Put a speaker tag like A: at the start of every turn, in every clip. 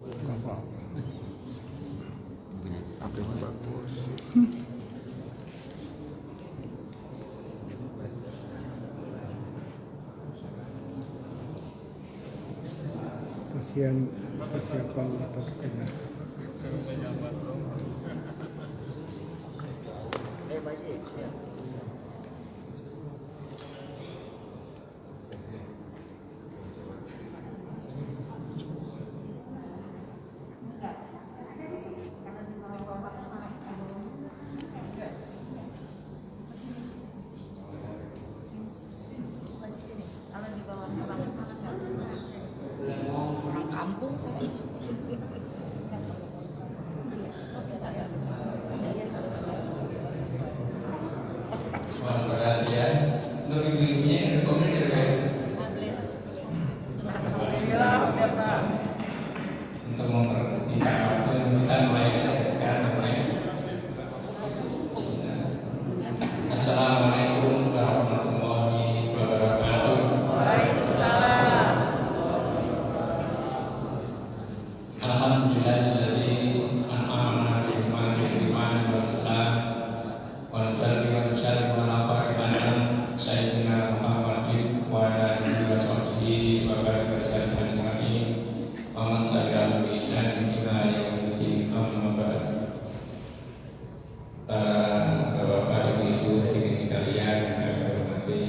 A: Apa? Apa yang bagus? Kasihan persiapan atau kena.
B: Orang kampung saya.
C: Perhatian untuk ibu-ibunya yang rekomendasi untuk mempersingkat waktu kita mulai sekarang mulai. Assalamualaikum warahmatullahi wabarakatuh. Alhamdulillahilladzi an'amana bi ni'matil iman wal islam wa sallallahu wa sallam ala fariqan sayyidina Muhammadin wa ala alihi wa sahbihi wa baraka sallam ajma'in wa man tabi'ahum bi ihsan ila yaumil din amma ba'd. Para bapak ibu hadirin sekalian yang kami hormati,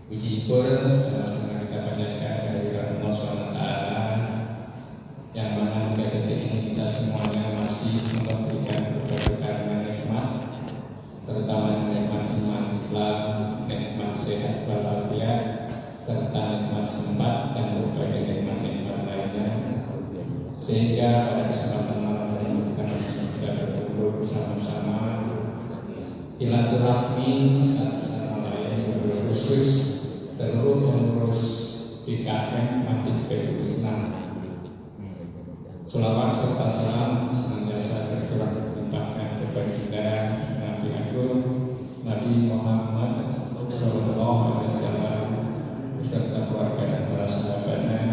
C: puji syukur sama-sama kita panjatkan dari Allah SWT yang mana hingga detik ini kita semuanya masih memberikan berbagai nikmat, terutama nikmat iman Islam, nikmat sehat walafiat, serta nikmat sempat dan berbagai nikmat-nikmat lainnya, sehingga pada kesempatan malam hari ini kita masih bisa berkumpul bersama-sama silaturahmi satu sama lain, khusus seluruh pengurus PKM Masjid Baitul Islam. Selawat serta salam senantiasa tercurah berlimpahkan kepada kita Nabi Agung Nabi Muhammad Sallallahu Alaihi Wasallam beserta keluarga dan para sahabatnya,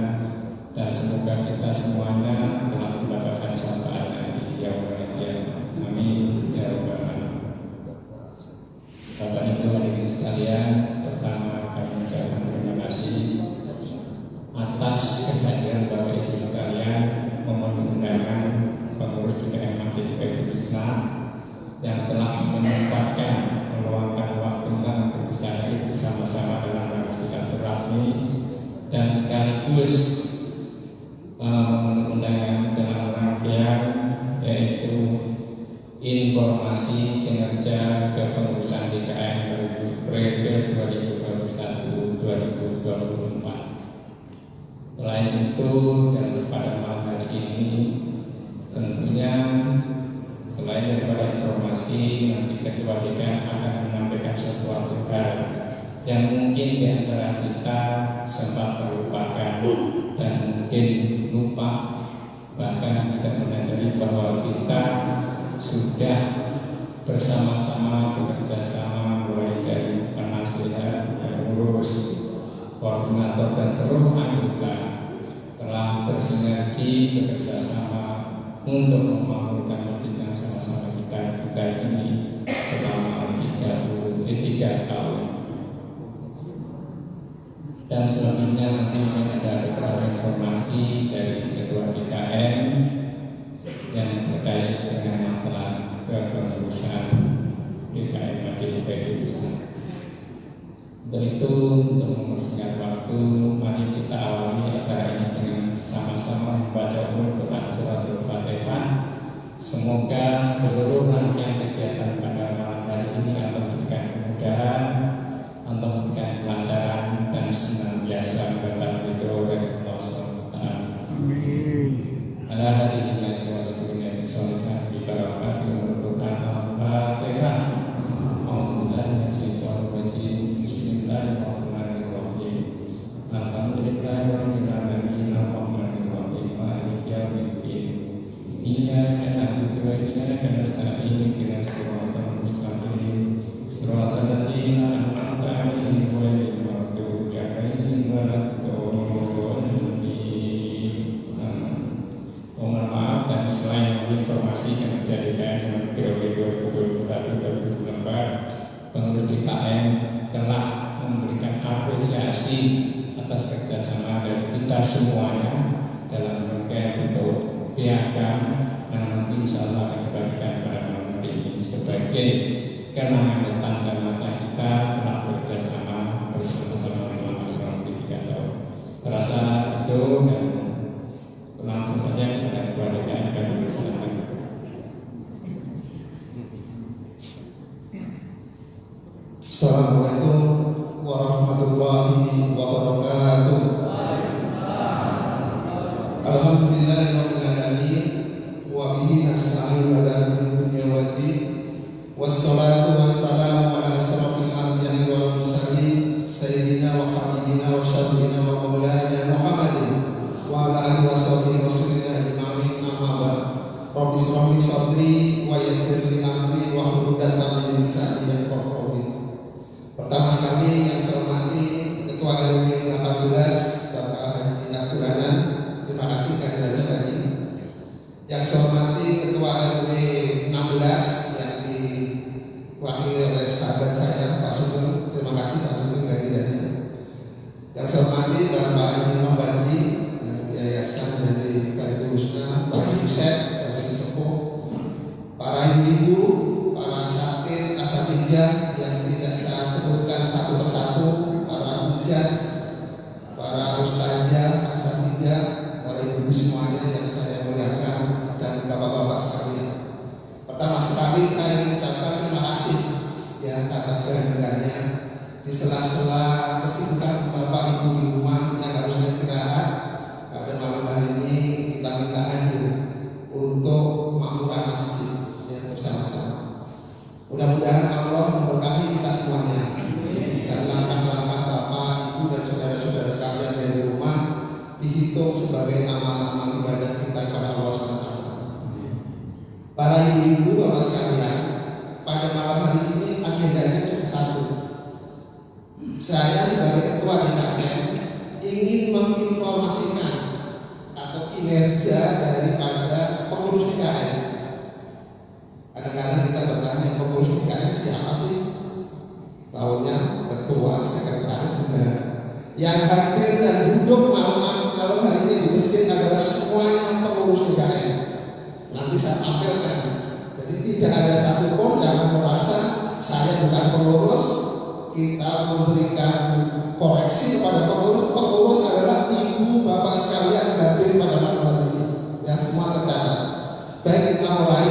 C: dan semoga kita semuanya telah mendapatkan syafaatnya di yaumul qiyamah. Amin ya rabbal alamin. Bapak Ibu hadirin sekalian, pertama kami mengucapkan terima kasih atas kehadiran Bapak Ibu sekalian memenuhi undangan pengurus PKM Masjid Baitul Islam yang telah menyempatkan meluangkan waktunya untuk bisa hadir bersama-sama dalam rangka silaturahmi dan sekaligus memenuhi undangan dalam rangkaian yaitu informasi kinerja kepengurusan PKM periode 2021-2024. Selain itu, dan pada malam hari ini tentunya selain daripada informasi, nanti Ketua DKM akan menyampaikan sesuatu hal yang mungkin di antara kita sempat terlupakan dan mungkin lupa, bahkan tidak menyadari bahwa kita sudah bersama-sama bekerja sama mulai dari penasihat, pengurus, koordinator dan seluruh anggota telah bersinergi bekerja sama untuk memakmurkan masjid yang sama-sama kita ini selama 3 tahun. Dan selanjutnya nanti ada beberapa informasi dari Ketua DKM yang terkait dengan masalah kepengurusan DKM Masjid Baitul Islam. Untuk itu, untuk mempersingkat waktu, mari kita awali acara ini dengan sama-sama membaca doa suratul Fatihah. Semoga seluruh rangkaian kegiatan pada malam hari ini Allah berikan kemudahan, Allah berikan kelancaran dan senantiasa mendapat ridho dari Allah SWT.
A: Amin.
C: Pada hari ini kita berdoa solehah di barokah merupakan Al-Fatihah. Bismillahirrahmanirrahim. kita semuanya dalam rangkaian untuk piagam yang nanti insya Allah akan dibagikan pada malam hari ini sebagai kenangan tanda-tanda kita telah bekerjasama bersama-sama selama kurang lebih 3 tahun. Saya rasa itu dan langsung saja kepada Ketua DKM kami persilakan.
D: Assalamualaikum warahmatullahi wabarakatuh. Alhamdulillahirabbil alamin wa bihi nasta'inu ala dunya waddin wassalatu wassalamu ala asrofil anbiya'i wal mursalin sayyidina wa habibina wa syafiina wa maulana Muhammadin wa ala alihi wa sahbihi rasulillah ajma'in amma ba'd. Rabbi shrah li sadri wa yassir li amri wa hlul 'uqdatam min lisani yafqahu qawli. Pertama sekali yang saya hormati Ketua RW 18 Bapak Haji Abduranan, terima kasih kehadirannya tadi. Yang saya hormati Ketua RW 16 yang diwakili oleh sahabat saya Pak Sugeng, terima kasih Pak Sugeng kehadirannya. Yang saya hormati Bapak Haji Mambadi, Yayasan dari Baitul Husna, Pak Haji Set, Pak Haji Sepuh, para ibu-ibu, para sakit, asatijah yang tidak saya sebutkan satu persatu, para hujjah, para ustazah, asatijah, para ibu semuanya yang saya muliakan dan bapak-bapak sekalian. Pertama sekali saya mengucapkan terima kasih ya atas kehadirannya di sela-sela kesibukan bapak ibu di rumah yang harusnya istirahat. Pada malam hari ini kita minta hadir untuk kemakmuran masjid ya bersama-sama. Mudah-mudahan Allah memberkahi kita semuanya dan langkah-langkah bapak, ibu dan saudara-saudara sekalian dari rumah dihitung sebagai amal-amal ibadah kita kepada Allah SWT. Para ibu-ibu, bapak sekalian, pada malam hari ini agendanya cuma satu. Saya sebagai ketua DKM ingin menginformasikan atau kinerja daripada pengurus DKM. Kadang-kadang kita bertanya pengurus DKM siapa sih? Tahunya ketua, sekretaris, bendahara. Yang hadir dan duduk malam hari ini di masjid adalah semuanya pengurus DKM. Nanti saya tampilkan. Jadi tidak ada satupun jangan merasa saya bukan pengurus. Kita memberikan koreksi kepada pengurus. Pengurus adalah ibu bapak sekalian hadir pada malam hari ini. Ya semua tercatat. Baik, kita mulai.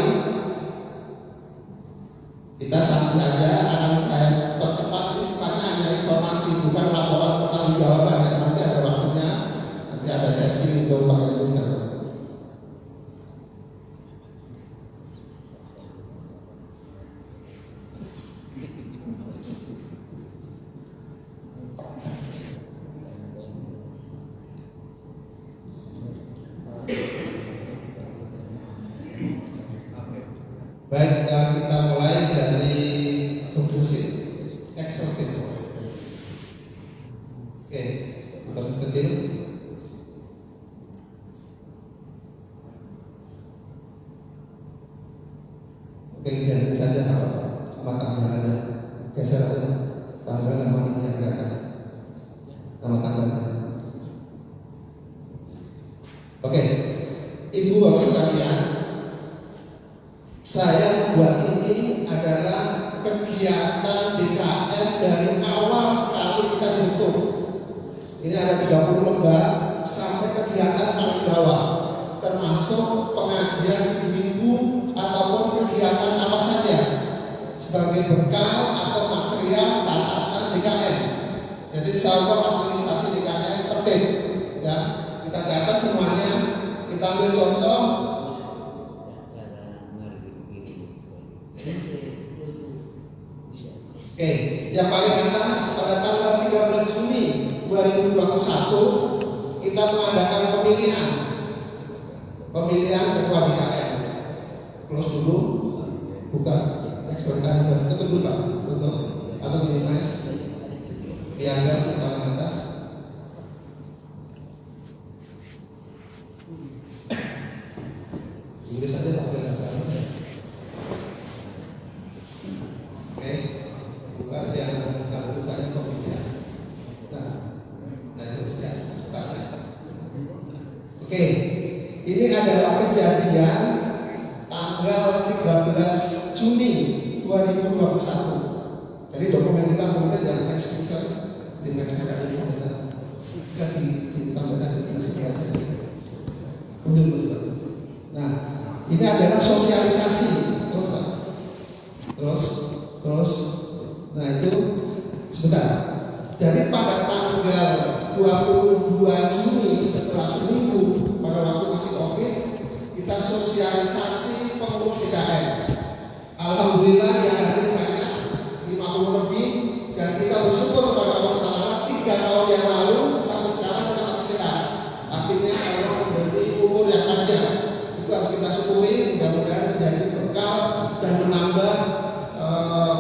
D: Kita sambil saja akan saya percepat. Ini sifatnya hanya informasi, bukan laporan pertanggungjawaban. Ya. Nanti ada waktunya, nanti ada sesi untuk Bapak Ibu sekalian. Baik, kita mulai dari konklusi eksersis. Oke, baris kecil. Oke, jangan saja apa-apa. Sama tanggal aja. Geser aja. Tanggal nama ini yang kelihatan. Nama tanggalnya. Oke, ibu bapak sekalian, saya buat ini adalah kegiatan DKM dari awal sekali kita dibentuk. Ini ada 30 lembar sampai kegiatan paling bawah, termasuk pengajian ibu-ibu ataupun kegiatan apa saja sebagai bekal atau material catatan DKM. Jadi insya administrasi DKM tertib, ya kita catat semuanya. Kita ambil contoh. Oke, yang paling atas pada tanggal 13 Juni 2021 kita mengadakan pemilihan ketua DKM. Close dulu, buka, ekstrakan, tutup dulu Pak, tutup atau minimize, dianggap di paling atas. Tulis aja tak boleh. Oke. Bukan yang tulisannya pemilihan. Nah itu ya atasnya. Oke, ini adalah kejadian tanggal 13 Juni 2021. Jadi dokumen kita mungkin yang eksekutif di negara ini kita ditambahkan di sekian. Nah, ini adalah sosialisasi. Terus Pak. Terus. Nah itu sebentar. Jadi pada tanggal 22 Juni setelah seminggu pada waktu masih COVID, kita sosialisasi pengurus DKM. Alhamdulillah yang hadir banyak 50 lebih, dan kita bersyukur kepada Allah Taala 3 tahun yang lalu sampai sekarang kita masih sehat. Artinya Allah memberi umur yang panjang. Itu harus kita syukuri, mudah-mudahan menjadi bekal dan menambah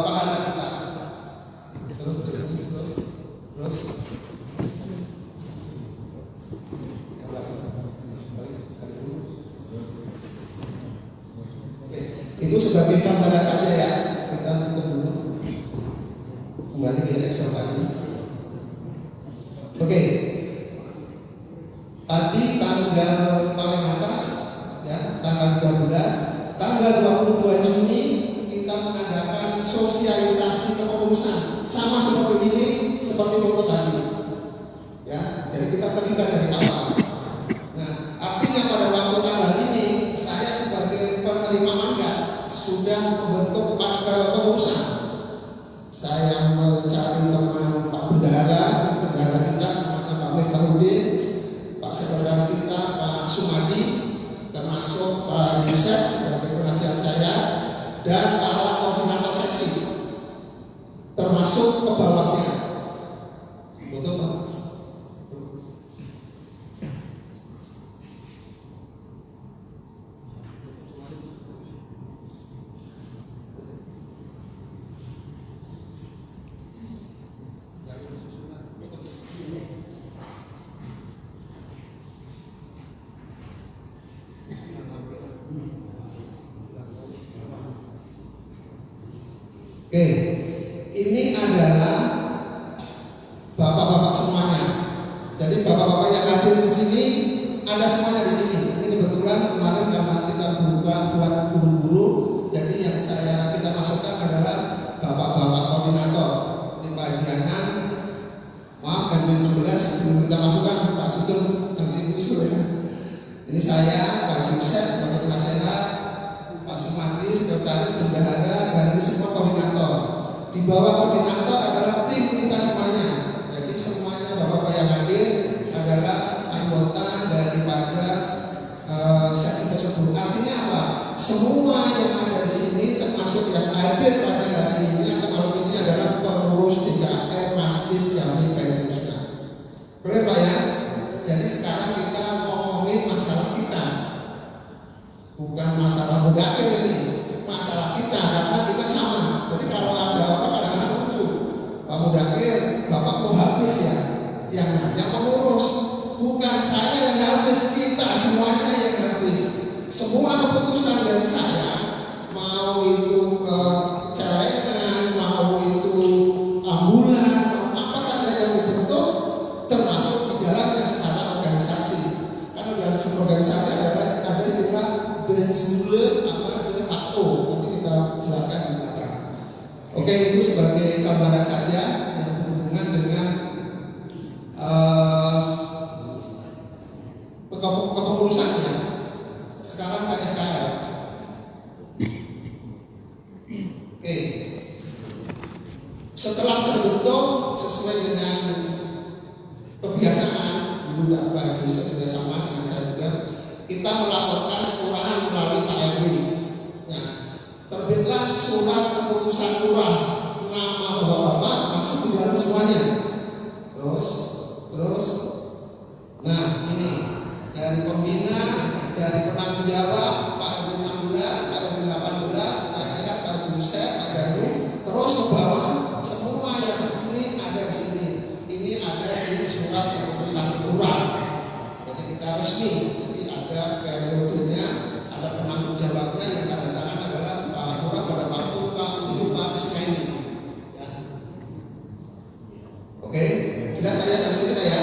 D: pahala kita. Terus. Itu sebagai gambaran saja ya. Kita tutup dulu. Kembali ke Excel tadi. Oke. Tadi tanggal paling atas ya, tanggal 13, tanggal 22 Juni kita mengadakan sosialisasi kepengurusan sama seperti ini, seperti foto tadi. Ya, jadi kita terlibat dari awal. Nah, artinya pada waktu tanggal ini saya sebagai penerima mandat sudah membentuk kepengurusan. Saya mencari teman Pak Bendahara kita, Pak Miftahudin, Pak Sekretaris kita, Pak Sumadi, termasuk Pak Yusef sebagai penasihat saya, dan para koordinator seksi, termasuk ke bawahnya. Betul Pak? Oke, ini adalah bapak-bapak semuanya. Jadi bapak-bapak yang hadir di sini ada semuanya di sini. Ini kebetulan kemarin karena kita buat guru-guru, jadi yang kita masukkan adalah bapak-bapak koordinator. Ini Pak Jianan, maaf dan 16 belum kita masukkan Pak Sugeng dan Ibu Isu ya. Ini saya, Pak Yusef sebagai penasehat, Pak Sumadi sekretaris bendahara, dan ini semua koordinator. Di bawah koordinator adalah tim kita semuanya. Jadi semuanya bapak-bapak yang hadir adalah anggota daripada set tersebut. Artinya apa? Semua yang ada di sini termasuk yang hadir pada hari ini atau malam ini adalah pengurus DKM Masjid Jami Baitul Husna. Boleh Pak ya? Jadi sekarang kita ngomongin masalah kita, bukan masalah mudakir ini, masalah kita karena kita sama. Jadi kalau ada orang kadang-kadang lucu, Pak Mudakir, Bapak mau habis ya, yang nanya pengurus, bukan saya yang habis, kita semuanya yang habis. Semua keputusan dari saya, mau itu celengan, mau itu ambulan, mau apa saja yang dibentuk, termasuk di dalamnya secara organisasi. Karena dalam organisasi ada istilah bezule apa de facto, nanti kita jelaskan di belakang. Oke, itu sebagai gambaran saja yang berhubungan dengan kepengurusannya. Sekarang ke SKL. Oke. Setelah terbentuk sesuai dengan kebiasaan, dulu Pak Haji sudah sama dengan saya juga, kita melaporkan ke kelurahan melalui Pak RW. Nah, terbitlah surat keputusan lurah, nama bapak-bapak masuk di dalam semuanya. Terus, nah ini dari pembina, dari penanggung jawab, Pak RW 16, Pak RW 18, Pak Sehat, Pak Yusef, Pak Danu, terus ke bawah, semua yang di sini ada di sini. Ini ada di surat keputusan lurah. Jadi kita resmi. Ada periodenya, ada penanggung jawabnya, yang tanda tangan adalah Pak Lurah pada waktu Pak Ibu Pak Ismaili. Ya. Oke, jelas saya sampai sini ya.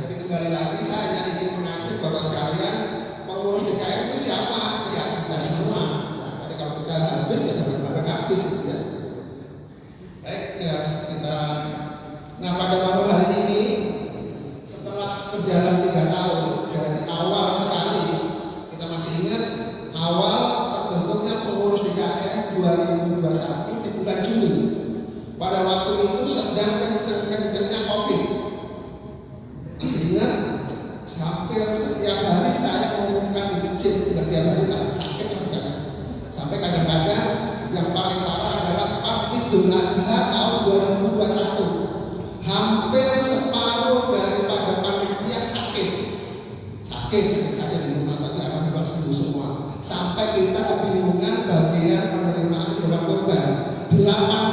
D: Jadi kembali lagi saya hanya ingin mengajak Bapak sekalian, pengurus DKM itu siapa? Ya kita semua. Nah, jadi kalau kita habis ya bareng-bareng habis gitu ya. Baik ya kita. Nah pada malam hari ini setelah berjalan 3 tahun dari awal sekali, kita masih ingat awal terbentuknya pengurus DKM 2021 di bulan Juni. Pada waktu itu sedang kenceng-kencengnya COVID. Masih ingat? Hampir setiap hari saya mengumumkan di masjid, tidak tiap hari tak sakit kan? Sampai kadang-kadang yang paling parah adalah pas Idul Adha tahun 2021. Hampir separuh daripada panitia sakit saja di rumah, tapi alhamdulillah sembuh semua. Sampai kita kebingungan bagian penerimaan hewan korban. 8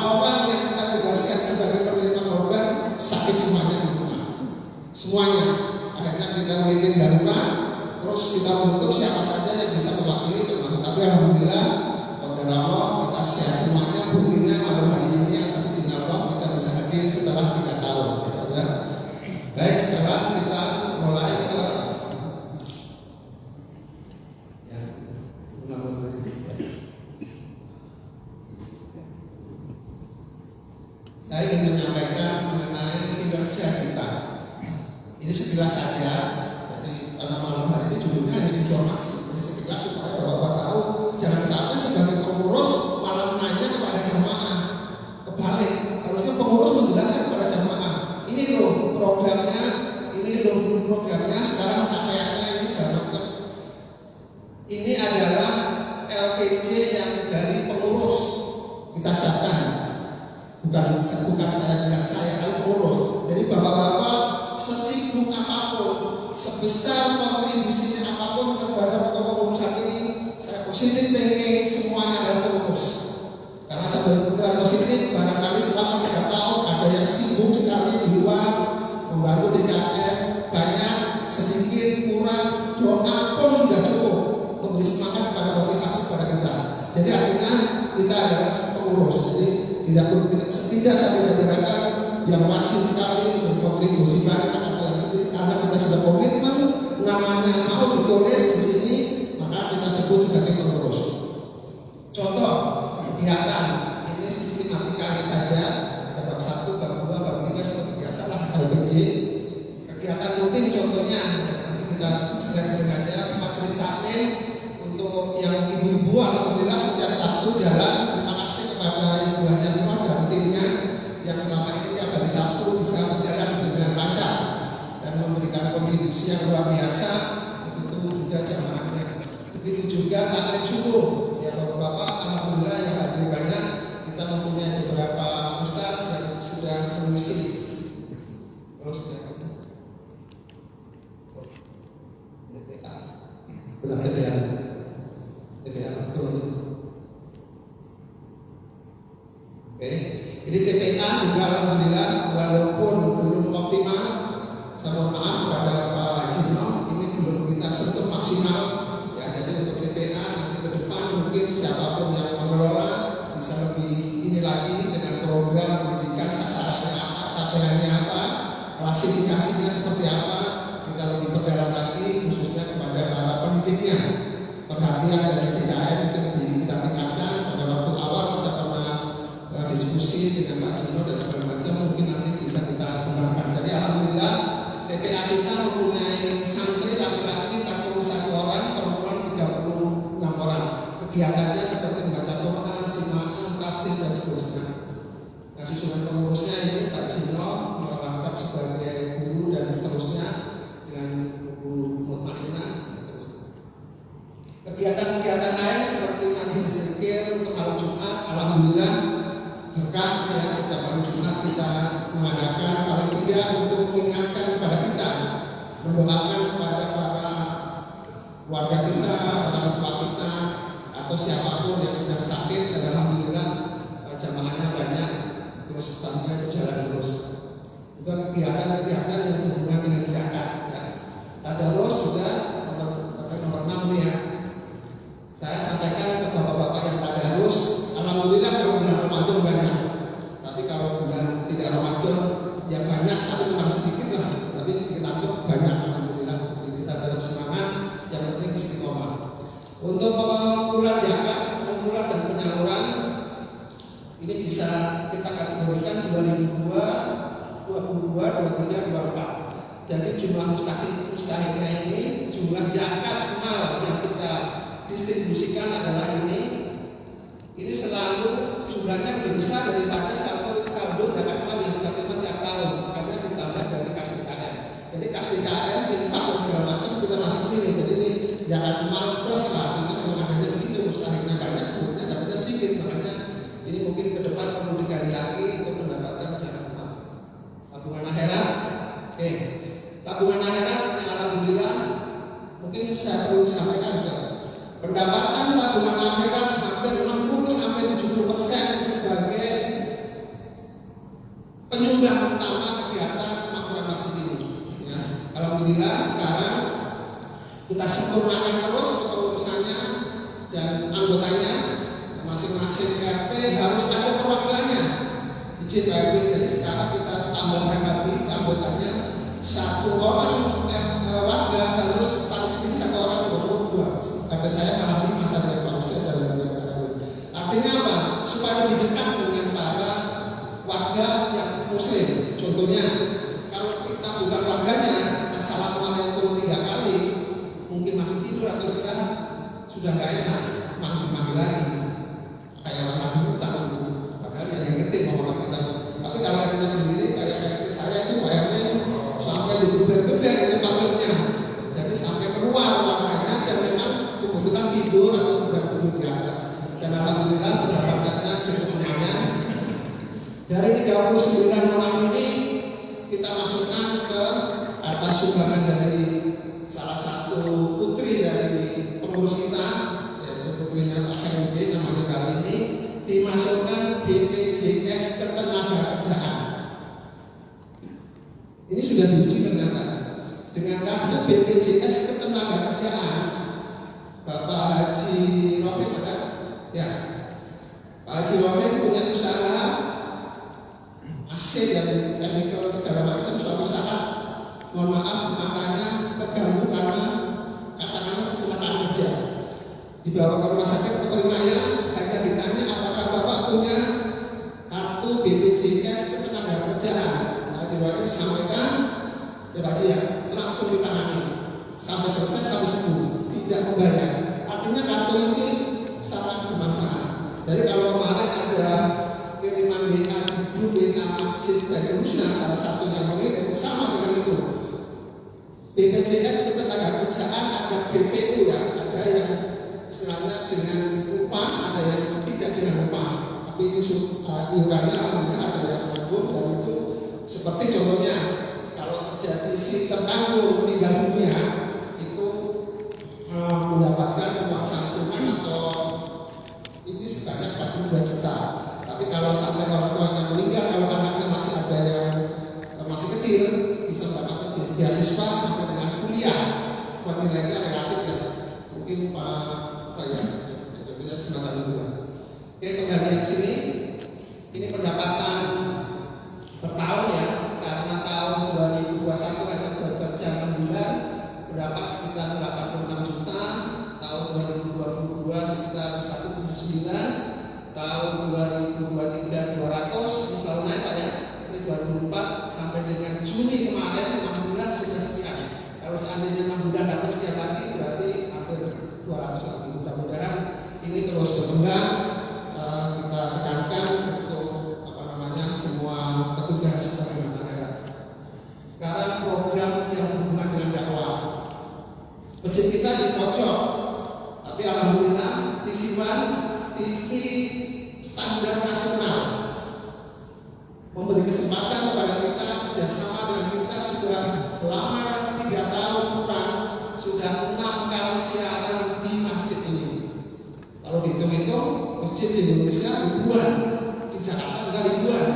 D: orang yang kita tugaskan sebagai penerima korban sakit semuanya di rumah. Semuanya. Akhirnya kita meeting darurat, terus kita bentuk siapa saja yang bisa mewakili termasuk. Tapi alhamdulillah, pada Allah kita sehat semuanya. Buktinya malam hari ini atas izin Allah kita bisa hadir setelah 3 tahun. Ya. Baik, sekarang kita mulai ke saya ingin menyampaikan mengenai kinerja kita. Ini sekilas saja. Jadi karena malam hari ini judulnya hanya informasi. Ini sekilas supaya Bapak tahu. Jangan sampai sebagai pengurus malah nanya kepada jamaah. Kebalik, harusnya pengurus menjelaskan kepada jamaah. Ini loh programnya, ini loh programnya. Sekarang sampaiannya ini segala macam. Ini adalah LPJ yang dari pengurus kita siapkan. Bukan saya bilang saya, tapi pengurus. Jadi bapak-bapak sesibuk apapun, sebesar kontribusinya apapun terhadap kepengurusan ini, saya positif thinking semuanya adalah pengurus. Karena saya berpikiran positif, barangkali selama 3 tahun ada yang sibuk sekali di luar membantu DKM, banyak, sedikit, kurang, doa pun sudah cukup memberi semangat pada motivasi kepada kita. Jadi artinya kita adalah pengurus. Jadi tidak saya bedakan yang rajin sekali berkontribusi banyak atau yang sedikit, karena kita sudah komitmen namanya mau ditulis di sini, maka kita sebut sebagai pengurus. Contoh kegiatan ini sistematikanya saja, ada bab 1, bab 2, bab 3 seperti biasa lah LPJ. Kegiatan rutin contohnya nanti kita sering-sering aja majelis taklim untuk yang ibu-ibu, alhamdulillah setiap Sabtu jalan. Terima kasih kepada Ibu Haji Nur dan timnya yang selama ini tiap hari Sabtu bisa berjalan dengan lancar dan memberikan kontribusi yang luar biasa. Begitu juga jamaahnya. Begitu juga taklim subuh. Ya Bapak-bapak, alhamdulillah yang hadir banyak. Kita mempunyai beberapa ustaz yang sudah mengisi. Terus Jadi TPA juga alhamdulillah walaupun belum optimal, saya mohon maaf kepada Pak Haji Nur, ini belum kita sentuh maksimal. Ya, jadi untuk TPA nanti ke depan mungkin siapapun yang mengelola bisa lebih ini lagi dengan program pendidikan, sasarannya apa, capaiannya apa, klasifikasinya seperti apa, kita lebih perdalam lagi khususnya kepada para pendidiknya. Perhatian dari DKM mungkin kita tingkatkan. Pada waktu awal saya pernah diskusi dengan Pak Jino dan segala macam, mungkin nanti bisa kita kembangkan. Jadi alhamdulillah TPA kita mempunyai santri laki-laki 41 orang, perempuan 36 orang. Kegiatannya seperti membaca Quran, simaan, tafsir dan seterusnya. Nah, susunan pengurusnya ini Pak Jino merangkap sebagai guru dan seterusnya dengan Bu Mutmainah. Kegiatan-kegiatan lain seperti majelis zikir untuk malam Jumat, alhamdulillah berkah ya, setiap malam Jumat kita mengadakan paling tidak untuk mengingatkan kepada kita, mendoakan kepada para warga kita, orang tua kita, atau siapapun yang sedang sakit. Dan alhamdulillah jamaahnya banyak, terus sampai berjalan terus. Juga kegiatan-kegiatan yang berhubungan dengan zakat ya. Tadarus juga nomor 6 nih ya. Saya sampaikan ke bapak-bapak yang tadarus, alhamdulillah kalau bulan Ramadan banyak. Tapi kalau bulan tidak Ramadan ya banyak, tapi kurang sedikit lah. Tapi kita anggap banyak, alhamdulillah. Jadi kita tetap semangat. Untuk pengumpulan zakat, pengumpulan dan penyaluran ini bisa kita kategorikan 2022, 23, 24. Jadi jumlah mustahiknya ini, jumlah zakat mal yang kita distribusikan adalah ini. Ini selalu jumlahnya lebih besar daripada saldo zakat mal yang kita terima tiap tahun karena ditambah dari kas DKM. Jadi kas DKM, infak dan segala macam kita masuk sini. Jadi ini zakat mal plus lah. Ini memang adanya begitu, mustahiknya banyak, duitnya dapatnya sedikit. Makanya ini mungkin ke depan perlu digali lagi untuk pendapatan zakat mal. Tabungan akhirat, oke. Tabungan akhirat yang alhamdulillah mungkin saya perlu sampaikan juga. Pendapatan tabungan akhirat hampir 60-70% sebagai penyumbang utama kegiatan makmuran masjid ini. Ya, alhamdulillah sekarang kita sempurnakan terus kepengurusannya dan anggotanya. Masing-masing RT harus ada perwakilannya izin RW. Jadi sekarang kita tambahkan lagi anggotanya, satu orang warga harus paling sedikit satu orang cukup dua. Kata saya pahami masa dari Pak Hussein dan artinya apa? Supaya lebih dekat dengan para warga yang muslim. Contohnya, kalau kita bukan warganya, assalamualaikum 3 kali, mungkin masih tidur atau istirahat, sudah nggak enak, manggil lagi. Kayak orang hutang gitu. Padahal yang ngerti mau orang hutang. Tapi kalau kita sendiri kayak saya itu bayarnya sampai digeber-geber itu panggilnya. Jadi sampai keluar warganya dan memang kebetulan tidur atau sudah tidur di atas. Dan alhamdulillah pendapatannya cukup lumayan. Dari 39 orang ini kita masukkan ke atas sumbangan dari salah satu putri dari pengurus kita, yaitu putrinya Pak Herudin, namanya kali ini dimasukkan BPJS Ketenagakerjaan. Ini sudah diuji ternyata dengan kartu BPJS Ketenagakerjaan. Bapak Haji Rohim ada? Ya, Pak Haji Rohim punya usaha AC dan teknikal segala macam. Suatu saat, mohon maaf, matanya terganggu karena katakanlah kecelakaan kerja. Dibawa ke rumah sakit atau primanya, hanya ditanya apakah Bapak punya kartu BPJS Ketenagakerjaan. Pak Haji Rohim sampaikan, ya Pak Haji ya, langsung ditangani sampai selesai, sampai sembuh, tidak membayar. Artinya kartu ini sangat bermanfaat. Jadi kalau kemarin ada kiriman WA di grup WA Masjid Baitul Husna, salah satu yang mengirim sama dengan itu. BPJS Ketenagakerjaan ada BPU ya, ada yang istilahnya dengan upah, ada yang tidak dengan upah. Tapi iurannya alhamdulillah ada yang tanggung, dan itu seperti contohnya kalau terjadi si tertanggung meninggal dunia itu mendapatkan uang santunan atau ini sebanyak 42 juta. Tapi kalau sampai orang tuanya meninggal, kalau anaknya masih ada yang masih kecil, bisa mendapatkan beasiswa sampai dengan kuliah. Nilainya relatif ya, mungkin Pak ya, contohnya semacam itu. Oke, kembali ke sini. Ini pendapatan per tahun ya, karena tahun 2021 hanya bekerja 6 bulan, berdapat sekitar 86 juta. Tahun 2022 sekitar 179. Tahun 2023 200, selalu naik Pak ya. Ini 2024 sampai dengan Juni kemarin 6 bulan sudah sekian. Kalau seandainya 6 bulan dapat sekian lagi, berarti hampir 200 lagi. Mudah-mudahan ini terus berkembang. Kita tekankan untuk semua petugas tabungan akhirat. Sekarang program yang berhubungan dengan dakwah. Masjid kita di pojok, tapi alhamdulillah TV One, TV standar nasional memberi kesempatan kepada kita kerjasama dengan kita sudah selama 3 tahun kurang, sudah 6 kali siaran di masjid ini. Kalau dihitung-hitung masjid di Indonesia ribuan, di Jakarta juga ribuan,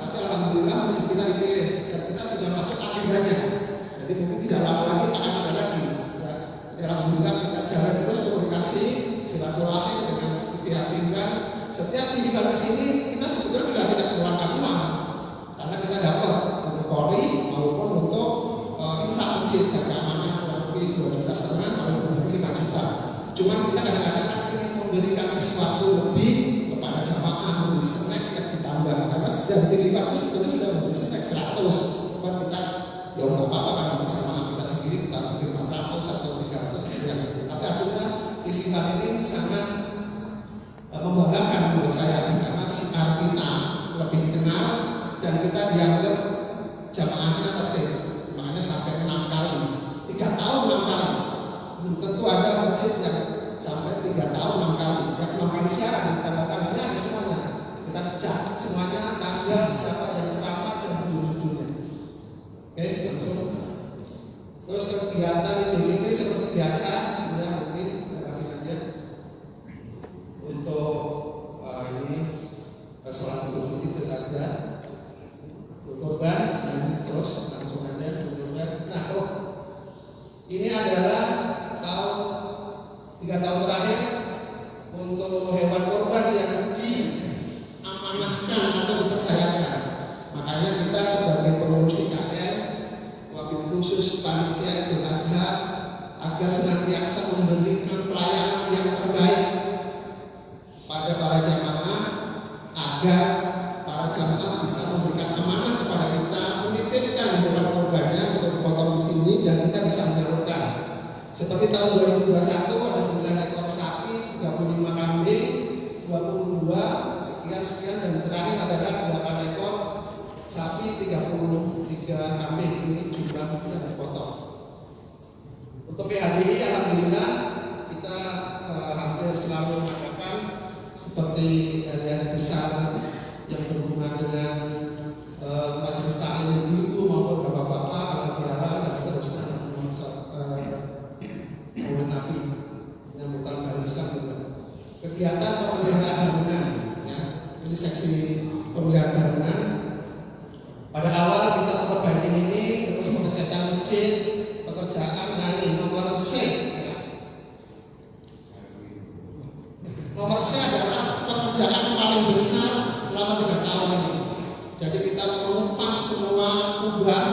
D: tapi alhamdulillah masjid kita dipilih dan kita sudah masuk agendanya. Jadi mungkin tidak lama lagi akan ada lagi. Ya, jadi alhamdulillah kita jalan terus komunikasi silaturahim dengan pihak pihak. Setiap pihak ke sini kita sebetulnya juga tidak mengeluarkan uang, karena kita dapat untuk Polri maupun untuk infak masjid dan keamanan kurang lebih 2,5 juta, kalau lebih 5 juta. Cuman kita kadang-kadang kan ingin memberikan sesuatu lebih kepada jamaah, memberi snack yang ditambah. Karena dari kehidupan itu sebetulnya sudah memberi snack 100. Cuman kita ya nggak apa-apa kan jamaah kita sendiri kita beri 400 atau 300 sekian. Tapi artinya kehidupan ini sangat membanggakan menurut saya karena sikap kita lebih dikenal dan kita dianggap jamaahnya tertib. Makanya sampai 6 kali, 3 tahun 6 kali. Belum tentu ada masjid yang sampai 3 tahun 6 kali. Yang 6 kali siaran kita bakal ini ada semuanya. Kita cek semuanya tanggal siapa yang ceramah dan judul-judulnya. Oke, langsung. Terus kegiatan Idul Fitri seperti biasa, ya mungkin kami aja untuk ini sholat Idul Fitri ada kurban dan terus langsung aja kurban. Nah, ini adalah 3 tahun terakhir untuk hewan kurban yang diamanahkan atau dipercayakan. Makanya kita sebagai pengurus DKM, wabil khusus panitia Idul Adha agar senantiasa memberikan pelayanan yang terbaik pada para jamaah agar para jamaah bisa memberikan amanah kepada kita, menitipkan hewan kurbannya untuk dipotong di sini dan kita bisa menyalurkan. Seperti tahun 2021 ada 9 ekor sapi, 35 kambing, 22 sekian dan terakhir adalah 8 ekor sapi, 33 kambing. Ini jumlah yang dipotong. Untuk PHBI alhamdulillah kita hampir selalu mengadakan seperti hari besar yang berhubungan dengan majelis taklim ibu maupun bapak-bapak, alat-alat dan seterusnya. Nabi menyambutkan hari Islam juga. Kegiatan pemeliharaan bangunan, ya, ini seksi pemeliharaan bangunan. Pada awal kita memperbaiki ini, terus pengecatan masjid, pekerjaan dari nomor C. Ya. Nomor C adalah pekerjaan paling besar selama 3 tahun ini. Jadi kita mengupas semua kubah,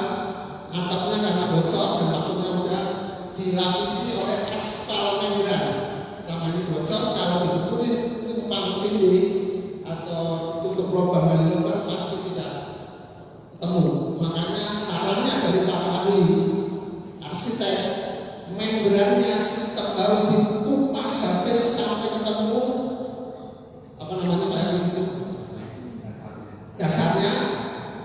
D: atapnya karena bocor dan waktunya udah dilapisi oleh aspal membran. Selama ini bocor, kalau dibetulin tumpang tindih atau tutup lubang pasti tidak ketemu. Makanya sarannya dari para ahli arsitek, membrannya sistem harus dikupas habis sampai ketemu apa namanya Pak itu dasarnya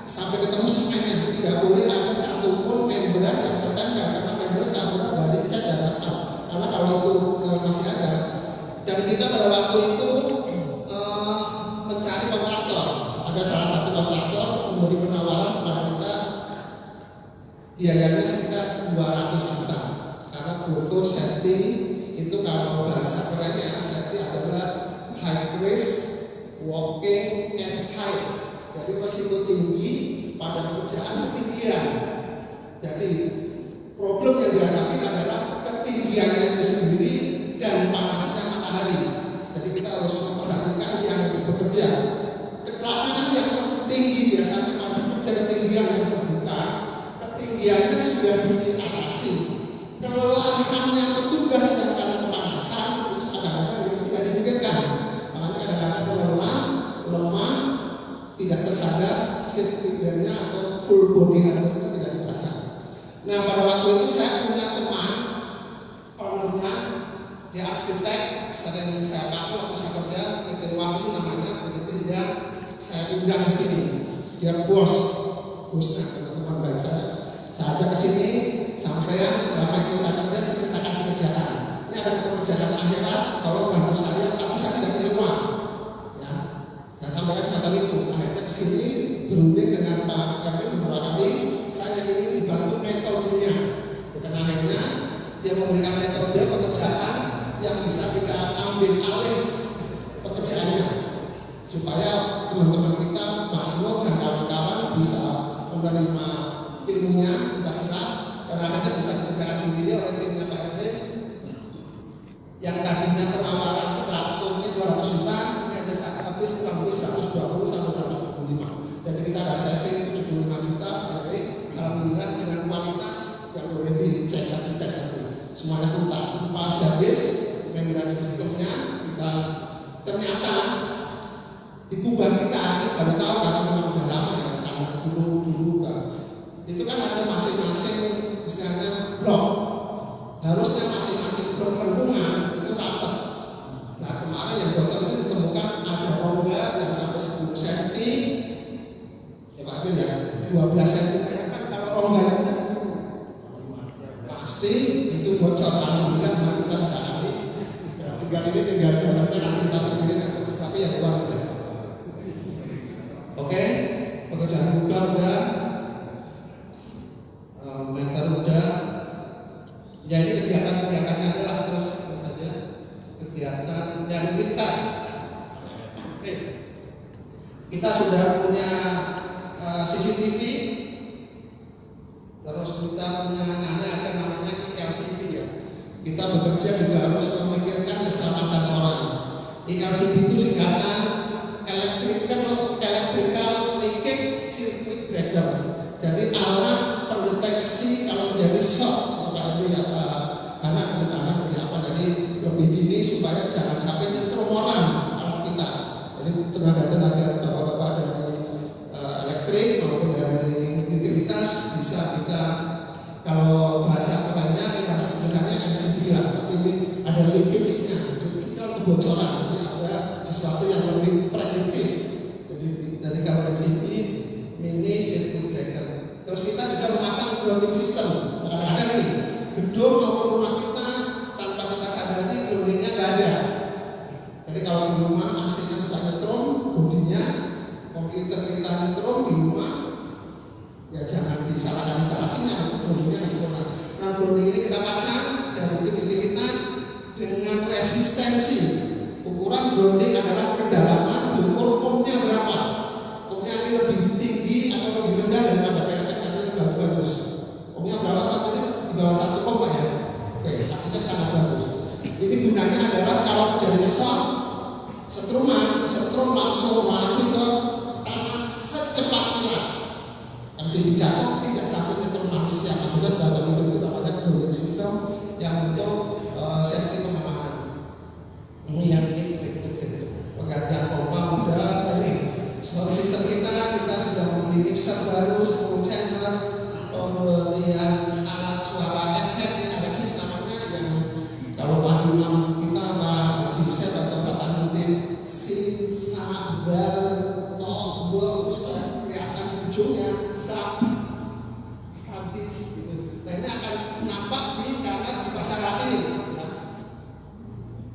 D: sampai ketemu semennya. Tidak boleh ada satupun membran yang tertempel karena membran campuran dari cat dan aspal. Karena kalau itu masih ada, dan kita pada waktu itu mencari kontraktor. Ada salah satu kontraktor memberi penawaran kepada kita, biayanya sekitar 200 juta. Karena butuh safety itu, kalau bahasa kerennya safety adalah high risk, walking and height. Jadi resiko tinggi pada pekerjaan ketinggian. Jadi problem yang dihadapi adalah ketinggiannya itu sendiri dan panasnya matahari. Jadi kita harus memperhatikan yang bekerja. Kecelakaan yang tertinggi biasanya pada kerja ketinggian yang terbuka, ketinggiannya sudah diatasi. Kelelahannya petugas yang karena kepanasan itu kadang-kadang yang tidak dipikirkan. Makanya kadang-kadang lelah, lemah, tidak tersadar, safety belt-nya atau full body harness-nya tidak dipasang. Nah, pada waktu itu saya punya teman, ownernya, dia arsitek, sering saya pakai waktu saya kerja, PT Wahyu namanya, begitu dia saya undang ke sini. Dia bosnya teman baik saya ajak ke sini, sampai selama itu saya kerja, saya kasih kerjaan. Ini ada pekerjaan akhirat, tolong bantu saya, tapi saya tidak punya uang. Ya, saya sampaikan semacam itu. Akhirnya ke sini berunding dengan Pak Kardin beberapa kali. Saya ingin dibantu metodenya. Dan akhirnya dia memberikan metode pekerjaan yang bisa kita ambil alih pekerjaannya, supaya teman-teman kita, Mas Nur dan kawan-kawan bisa menerima ilmunya, kita serah, dan akhirnya bisa dikerjakan sendiri oleh timnya Pak RT. Yang tadinya penawaran 100 juta, ini ada habis kurang lebih 120 sampai 125. Jadi kita ada saving 75 juta, alhamdulillah dengan kualitas yang boleh dicek dan dites. Semuanya tuntas, pas habis, membran itu kan ada masing-masing istilahnya blok. Harusnya masing-masing blok lengkungan itu rapat. Nah kemarin yang bocor itu ditemukan ada rongga yang sampai 10 cm. Ya Pak Bin ya, 12 cm. Kan kalau rongga itu pasti itu bocor. Alhamdulillah kemarin kita bisa kali. Tinggal dalamnya nanti kita pikirin tapi yang keluar udah. Oke, pekerjaan buka udah, meter udah. Ya ini kegiatan-kegiatannya adalah terus saja kegiatan yang aktivitas. Kita sudah punya CCTV, terus kita punya ada namanya ILCP ya. Kita bekerja juga harus memikirkan keselamatan orang. ILCP itu singkatan electrical leakage circuit breaker. Jadi alat pendeteksi kalau terjadi shock atau karena apa jadi lebih dini supaya jangan sampai nyetrum orang alat kita. Jadi tenaga bapak-bapak dari elektrik maupun dari utilitas bisa kita, kalau bahasa kerennya bahasa sebenarnya MC9, tapi ini ada leakage-nya, itu kebocoran, jadi ada sesuatu yang lebih prediktif. Jadi kalau MCB mini circuit breaker. Terus kita juga memasang grounding system. Kadang-kadang ini gedung maupun rumah kita tanpa kita sadari groundingnya nggak ada. Jadi kalau di rumah AC-nya suka nyetrum, bodinya komputer kita nyetrum di rumah, ya jangan disalahkan instalasinya, groundingnya sempurna. Nah grounding ini kita pasang dari utilitas dengan resistensi. Ukuran grounding adalah kedalaman diukur ohmnya berapa. Ohmnya ini lebih tinggi atau lebih rendah daripada PLN yang ini bagus. Ohmnya berapa Pak? Ini di bawah 1 ohm ya. Oke, artinya sangat bagus. Ini gunanya adalah kalau terjadi shock, setrum langsung lari ke tanah secepat kilat. MCB jatuh tidak sampai nyetrum manusia. Maksudnya sudah terbentuk namanya grounding system yang untuk safety pengamanan. Ini yang penggantian pompa udah ini. Sound system kita sudah membeli mixer baru 10 channel, pembelian alat suara efek Alexis namanya yang kalau Pak Imam kita Pak Jimset atau Pak Tanudin Sinsabar Togbo supaya kelihatan ujungnya sab habis gitu. Nah ini akan nampak karena dipasang alat ini.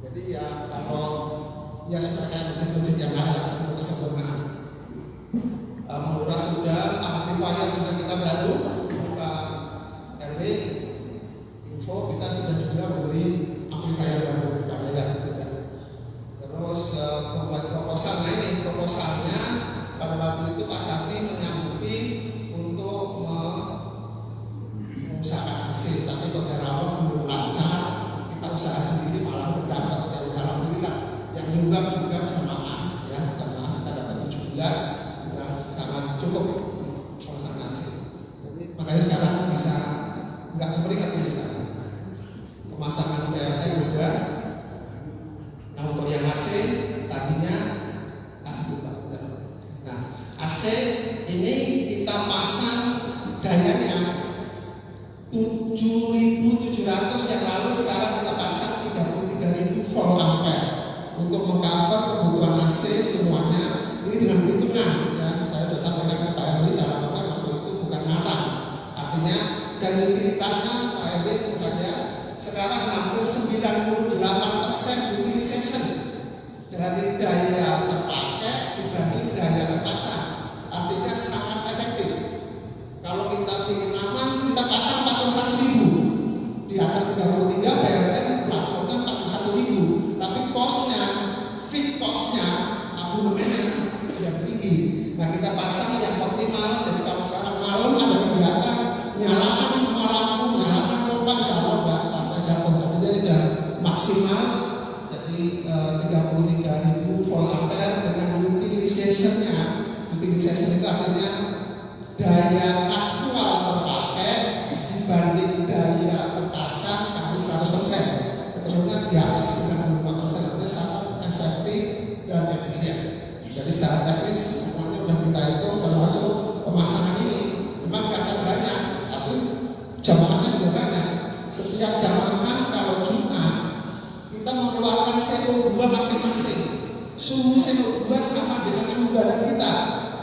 D: Jadi ya kalau ya sudah kayak mesin-mesin yang ada untuk kesempurnaan. Menguras sudah, amplifier juga kita baru Pak RW info kita sudah juga membeli amplifier baru pada ya. Terus membuat proposal. Nah ini proposalnya pada waktu itu Pak Sakti menyanggupi untuk mengusahakan AC, tapi keberawal belum lancar. Kita usaha sendiri malah berdapat ya alhamdulillah. Yang nyumbang juga jamaah ya, jamaah kita dapat 17 sudah sangat cukup pasang AC. Jadi makanya sekarang bisa nggak keperingat ini sekarang. Pemasangan PLN juga. Nah untuk yang AC tadinya AC juga. Nah AC ini kita pasang dayanya 7.700 yang lalu, sekarang kita pasang 33.000 volt ampere untuk mengcover kebutuhan AC semuanya. Ini dengan perhitungan ya, saya sudah sampaikan ke Pak Erwi, saya lakukan waktu itu bukan ngarang. Artinya dan utilitasnya Pak Erwi saja sekarang hampir 98% utilization dari daya terpakai dibanding daya terpasang. Artinya sangat efektif. Kalau kita ingin aman, kita pasang 41.000 di atas 33 PLN platformnya 41.000, tapi cost-nya, fit cost-nya, abonemennya yang tinggi. Nah kita pasang yang optimal. Jadi kalau sekarang malam ada kegiatan, nyalakan semua lampu, nyalakan pompa bisa nggak sampai jatuh. Artinya ini sudah maksimal. Jadi 33.000 volt ampere dengan utilization-nya. Utilization itu artinya daya aktual terpakai dibanding daya terpasang kami 100%. Ketemunya di atas 95%, artinya sangat efektif dan efisien. Jadi secara teknis semuanya sudah kita hitung, termasuk pemasangan setiap jamaah kalau Jumat kita mengeluarkan CO2 masing-masing. Suhu CO2 sama dengan suhu badan kita.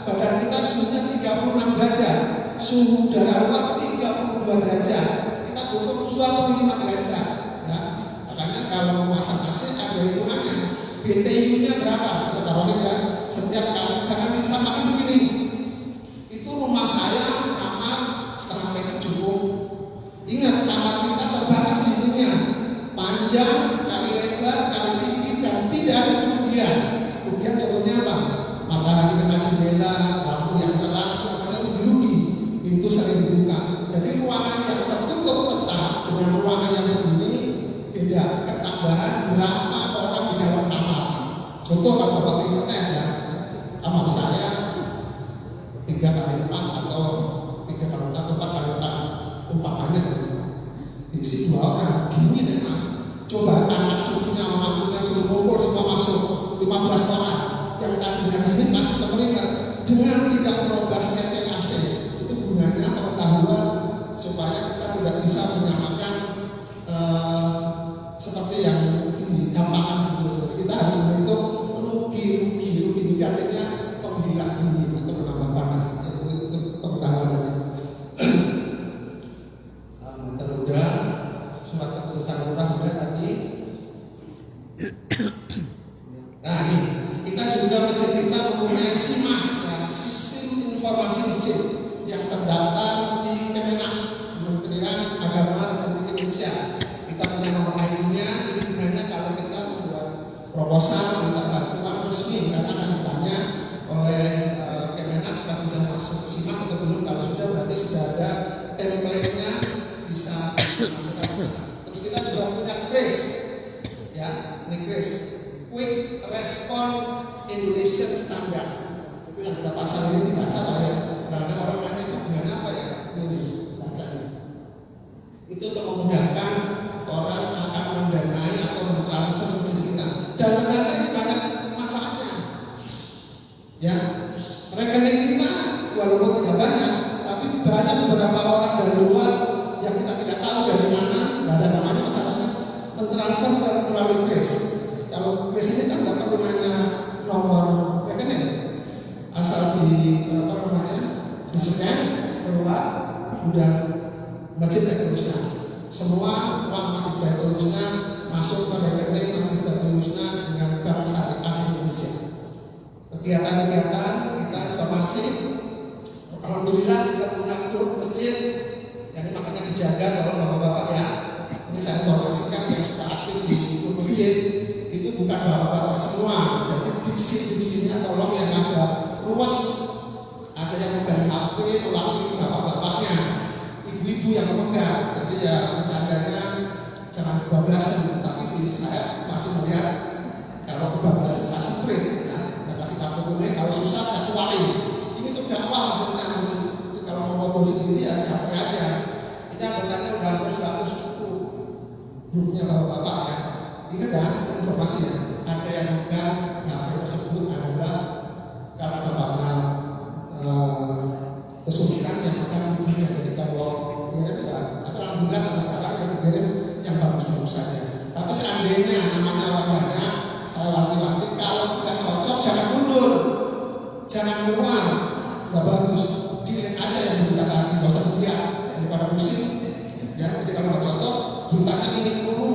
D: Badan kita suhunya 36 derajat, suhu udara luar 32 derajat. Kita butuh 25 derajat. Ya. Makanya kalau memasang AC ada hitungannya. BTU-nya berapa? Kita taruhin ya. Setiap kali jangan disamakan begini. Itu rumah saya kamar setengah meter cukup. Ingat, kamar kita terbatas dindingnya, panjang, kali lebar, kali tinggi, dan tidak ada kerugian. Kerugian contohnya apa? Matahari kena jendela, lampu yang terang, namanya rugi-rugi. Pintu sering dibuka. Jadi ruangan yang tertutup tetap dengan ruangan yang begini beda. Ketambahan berapa orang di dalam kamar. Contoh kalau Bapak ingin tes ya, kamar saya 3x4 atau 3x4 atau 4x4 umpamanya diisi 2 orang, dingin ya. Coba anak cucunya mamanya suruh ngumpul semua masuk 15 orang yang tadinya dingin pasti kemeringat. Dengan tidak merubah setting AC itu gunanya pengetahuan supaya kita tidak bisa menyamakan seperti yang digampangkan gitu. Jadi kita harus menghitung rugi artinya penghilang dingin atau menambah panas. Itu pengetahuan. Udah surat keputusan lurah udah tadi. Nah ini kita juga masjid kita mempunyai SIMAS ya, Sistem Informasi Masjid yang terdaftar di Kemenak, Kementerian Agama Republik Indonesia. Kita punya nomor ID-nya. Ini gunanya kalau kita membuat proposal minta bantuan resmi karena akan ditanya oleh Kemenak apakah sudah masuk ke SIMAS atau belum. Kalau sudah berarti sudah ada template-nya bisa dimasukkan. Terus kita juga punya KRIS ya, ini KRIS, Quick Response Indonesian Standard. Itu yang kita pasang ini dibaca Pak ya. Karena orang nanya itu gimana apa ya? Ini bacanya. Itu untuk memudahkan orang akan mendanai atau mentransfer masjid kita. Dan ternyata ini banyak manfaatnya. Ya, rekening kita walaupun tidak banyak, tapi banyak beberapa orang dari luar yang kita tidak tahu dari mana, tidak ada namanya masalahnya, mentransfer ke melalui KRIS. Kalau KRIS ini kan nggak perlu nanya nomor rekening, asal di di-scan keluar udah Masjid Baitul Husna. Semua uang Masjid Baitul Husna masuk ke rekening Masjid Baitul Husna dengan Bank Syariah Indonesia. Kegiatan-kegiatan kita informasi, alhamdulillah kita punya grup masjid. Jadi makanya dijaga oleh bapak-bapak ya. Ini saya informasikan yang suka aktif di grup masjid itu bukan bapak-bapak semua. Jadi diksi-diksinya tolong yang agak luas. Ada yang megang HP, mewakili bapak-bapaknya, ibu-ibu yang memegang. Jadi ya bercandanya jangan kebablasan. Tapi saya masih melihat kalau kebablasan saya sprint ya. Saya kasih kartu kuning, kalau susah saya keluarin. Ini tuh dakwah maksudnya. Kalau mau ngobrol sendiri ya capek aja. Ini anggotanya udah hampir 100 grupnya bapak-bapak ya. Ingat ya informasinya. Ada yang megang HP tersebut adalah karena bapaknya kesulitan yang akan dikirim. Jadi kalau kirim ya, tapi alhamdulillah sampai sekarang yang dikirim yang bagus-bagus saja. Tapi seandainya namanya orang banyak, saya wanti-wanti kalau tidak cocok jangan mundur, jangan keluar, nggak bagus. Delete aja yang kita tadi, nggak usah dilihat daripada pusing. Ya, jadi kalau nggak cocok, bertanya ini dulu.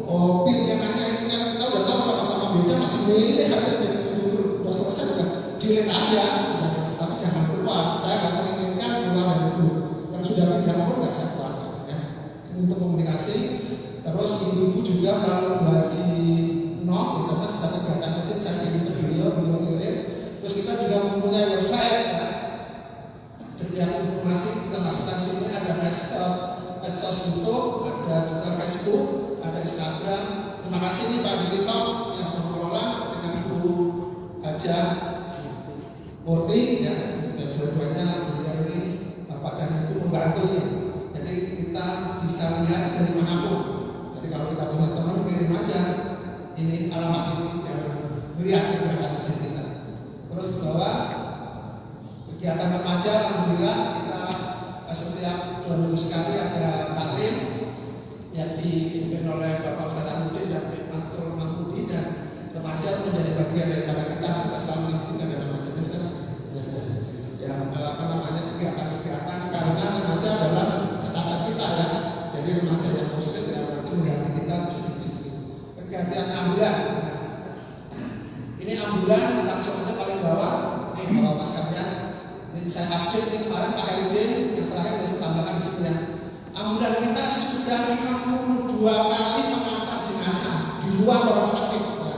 D: Oh, pilihannya ini kan kita udah tahu sama-sama beda, masih milih aja udah selesai udah delete aja. Tapi jangan keluar. Saya nggak menginginkan keluar dari itu. Yang sudah pindah pun nggak saya keluarkan. Ya. Ini untuk komunikasi. Terus ibu-ibu juga kalau haji misalnya setiap kegiatan masjid saya kirim ke beliau kirim. Terus kita juga mempunyai website. Ya. Setiap informasi kita masukkan sini ada medsos YouTube, ada juga Facebook, ada Instagram. Terima kasih nih Pak Jitito yang mengelola dengan Ibu Haja Murti ya, dan dua-duanya beliau ini Bapak dan Ibu membantu ya. Jadi kita bisa lihat dari manapun. Jadi kalau kita punya teman kirim aja ini alamat ini yang melihat kegiatan masjid kita. Terus bahwa kegiatan remaja alhamdulillah kita setiap 2 minggu sekali ada taklim yang dipimpin oleh Bapak Ustadz Amudin dan Maktul Mahmudi, dan remaja menjadi bagian daripada kita selalu mengingatkan dari remaja itu sekarang kegiatan karena remaja adalah estafet kita ya. Jadi remaja yang muslim ya berarti mengganti kita muslim di sini. Kegiatan ambulan. Ini ambulan langsung aja paling bawah. Bapak Mas kalian, ini saya update nih kemarin Pak Herudin yang terakhir saya tambahkan di sini ya. Ambulan kita sudah 52 kali mengangkat jenazah di luar rumah sakit. Ya.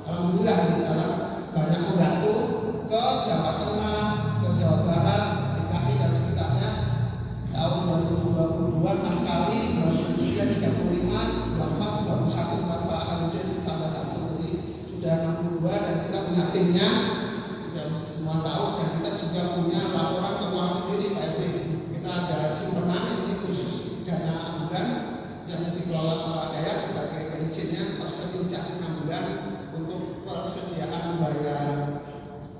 D: Alhamdulillah sekarang banyak membantu ke Jawa Tengah, ke Jawa Barat, DKI dan sekitarnya. Tahun 2022 6 kali, 2023 35, 24, 21 Pak Herudin sampai 1. Jadi sudah 62 dan kita punya timnya. Semua tahu, dan kita juga punya laporan keuangan sendiri Pak RW. Kita ada simpenan ini khusus dana ambulan yang dikelola Pak Dayat sebagai perizinnya tersedia 6 bulan untuk persediaan membayar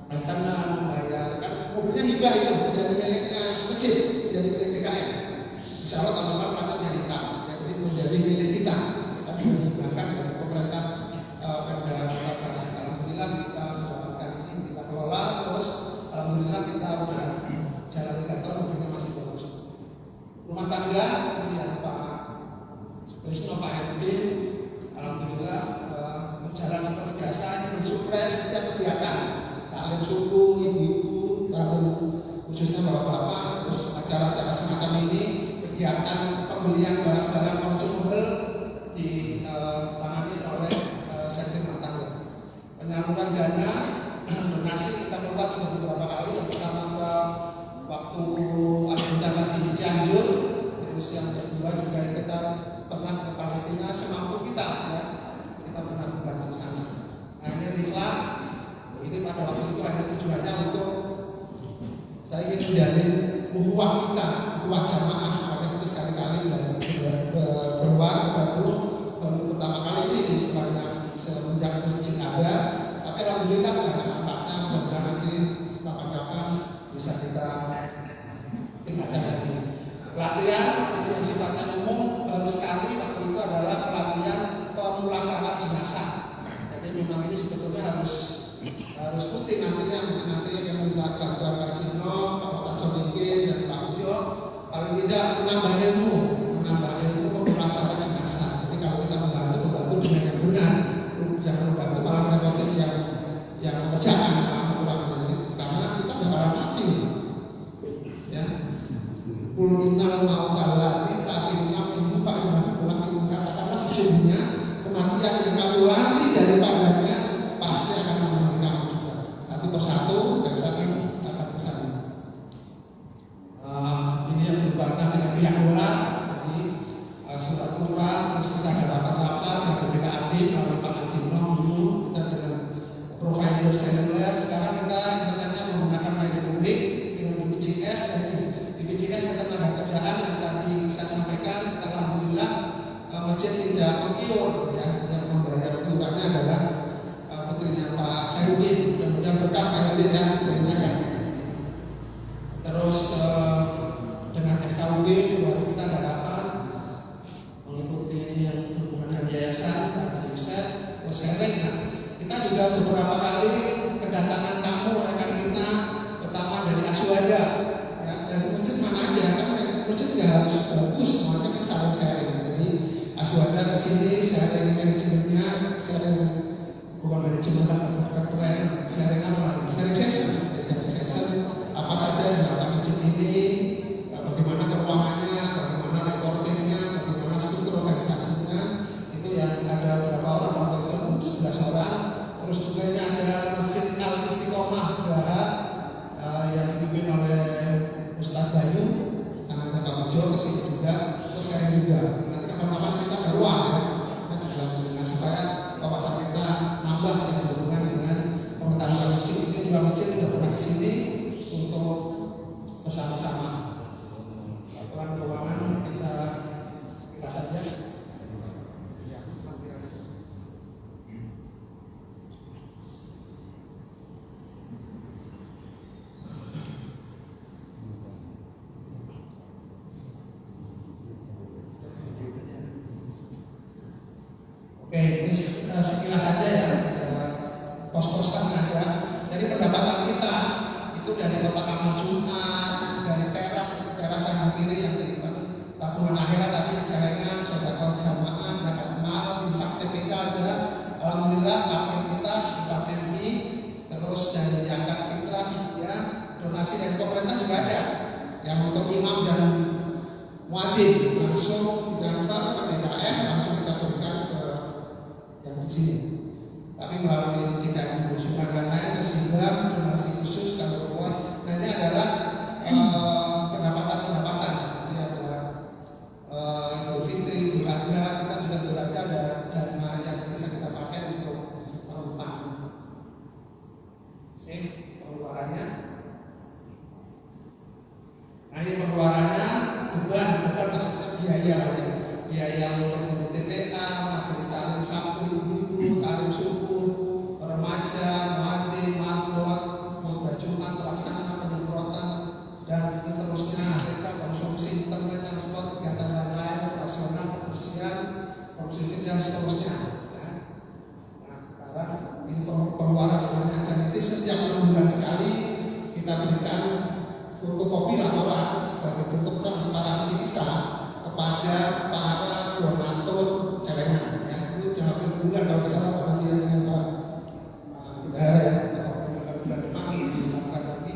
D: maintenance, membayar kan mobilnya hibah itu jadi miliknya masjid, jadi milik DKM. Insya Allah tahun depan platnya hitam, ya, jadi menjadi milik kita. Kita bisa dihibahkan dari pemerintah Pemda Bekasi. Alhamdulillah kita mendapatkan ini, kita kelola terus. Alhamdulillah kita udah jalan 3 tahun, mobilnya masih bagus. Rumah tangga ini ya Pak Wisnu, Pak Herudin, alhamdulillah berjalan seperti biasa, ini mensupport setiap kegiatan taklim suku, ibu-ibu, taklim khususnya bapak-bapak, terus acara-acara semacam ini, kegiatan pembelian barang-barang konsumable ditangani oleh seksi rumah tangga. Penyaluran dana donasi kita keluar sudah beberapa kali. Yang pertama ke waktu ada bencana di Cianjur, terus yang kedua juga kita pernah ke Palestina semampu kita ya, kita pernah membantu sana. Nah ini Rikla, ini pada waktu itu ada tujuannya untuk saya ingin menjalin ukhuwah kita, ukhuwah jamaah. Maka kita sekali-kali berdoa baru pertama kali ini di semenjak masjid ada, tapi alhamdulillah ada manfaatnya. Mudah-mudahan nanti kapan-kapan bisa kita tingkatkan lagi. Pelatihan itu yang sifatnya umum baru sekali waktu itu adalah pelatihan pemulasaraan jenazah. Jadi memang ini sebetulnya harus rutin nantinya, mungkin nanti yang minta bantuan Pak Sino, Pak Ustadz Sodikin dan Pak Ujo paling tidak menambah ilmu pemulasaraan jenazah. Jadi kalau kita membantu dengan yang benar, jangan membantu malah repotin yang kerjaan kurang benar, karena kita nggak akan mati ya. Kulminal mautallati takhirna minhu fa'innahu lakin, katakanlah sesungguhnya kematian yang kamu lari daripadanya pasti akan mengambil kamu juga. Satu persatu kita akan kesana. Ini yang berhubungan dengan pihak bola, jadi surat lurah, terus kita ada rapat-rapat yang BPKAD melalui Pak Ajino dulu, kita dengan provider seluler. Sekarang kita internetnya menggunakan media publik dengan BPJS, dan di BPJS kita tenaga kerjaan yang tadi saya sampaikan. Kita alhamdulillah masjid tidak mengiur ya, yang membayar iurannya adalah putrinya Pak Herudin. Mudah-mudahan berkah Pak Herudin ya, beringatkan. Terus dengan FKUB baru kita ada rapat mengikuti yang berhubungan dengan yayasan dan riset, terus sharing. Nah, kita juga beberapa kali kedatangan tamu rekan kita, pertama dari Aswada ya, dari masjid mana aja kan, masjid nggak harus bagus, semuanya kan saling sharing. Jadi Aswada kesini sharing manajemennya, sharing bukan manajemen keren, sharing apa? Sharing session apa saja yang dilakukan masjid ini, bagaimana keuangannya, bagaimana reportingnya, bagaimana struktur organisasinya. Itu yang ada berapa orang, waktu itu 11 orang. Terus juga ini ada Masjid Al Istiqomah Geraha yang dipimpin oleh Ustadz Bayu, anaknya Pak Bejo, kesini juga, terus saya juga. Nanti kapan-kapan kita beruang ya, kita juga dengan supaya wawasan kita nambah yang berhubungan dengan pengetahuan masjid. Ini juga masjid sudah pernah kesini untuk bersama-sama. Laporan keuangan kita saja. Oke, ini sekilas saja ya, pos-posan ada. Jadi pendapatan kita itu dari kotak amal Jumat, dari teras yang kiri yang tabungan akhirat tadi, celengan, sedekah jamaah, zakat mal, infak TPK ada. Alhamdulillah pakai kita di KPMI, terus dari zakat fitrah ya, donasi dari pemerintah juga ada. Yang untuk imam dan muadzin langsung ditransfer ke DKM, langsung kita berikan ke yang di sini. Tapi melalui DKM mengusulkan dan lain sehingga donasi khusus kalau keluar. Nah ini adalah pendapatan. Ini adalah Idul Fitri, Idul Adha. Kita juga Idul Adha ada dana yang bisa kita pakai untuk penumpang. Oke, pengeluarannya. Nah ini pengeluarannya beban maksudnya biaya untuk TPA, majelis taklim Sabtu, Ibu, taklim subuh, remaja, muadzin, marbot, khutbah Jumat, pelaksanaan penyemprotan dan seterusnya, serta konsumsi internet, transport, kegiatan lain-lain, operasional, kebersihan, konsumsi dan seterusnya. Ya. Nah sekarang ini pengeluaran sebenarnya dan nanti setiap 6 bulan sekali kita berikan fotokopi laporan sebagai bentuk transparansi kita kepada para donatur celengan. Ya, ini sudah hampir bulan kalau kesana penantian dengan Pak Bendahara ya, bulan depan dilakukan lagi.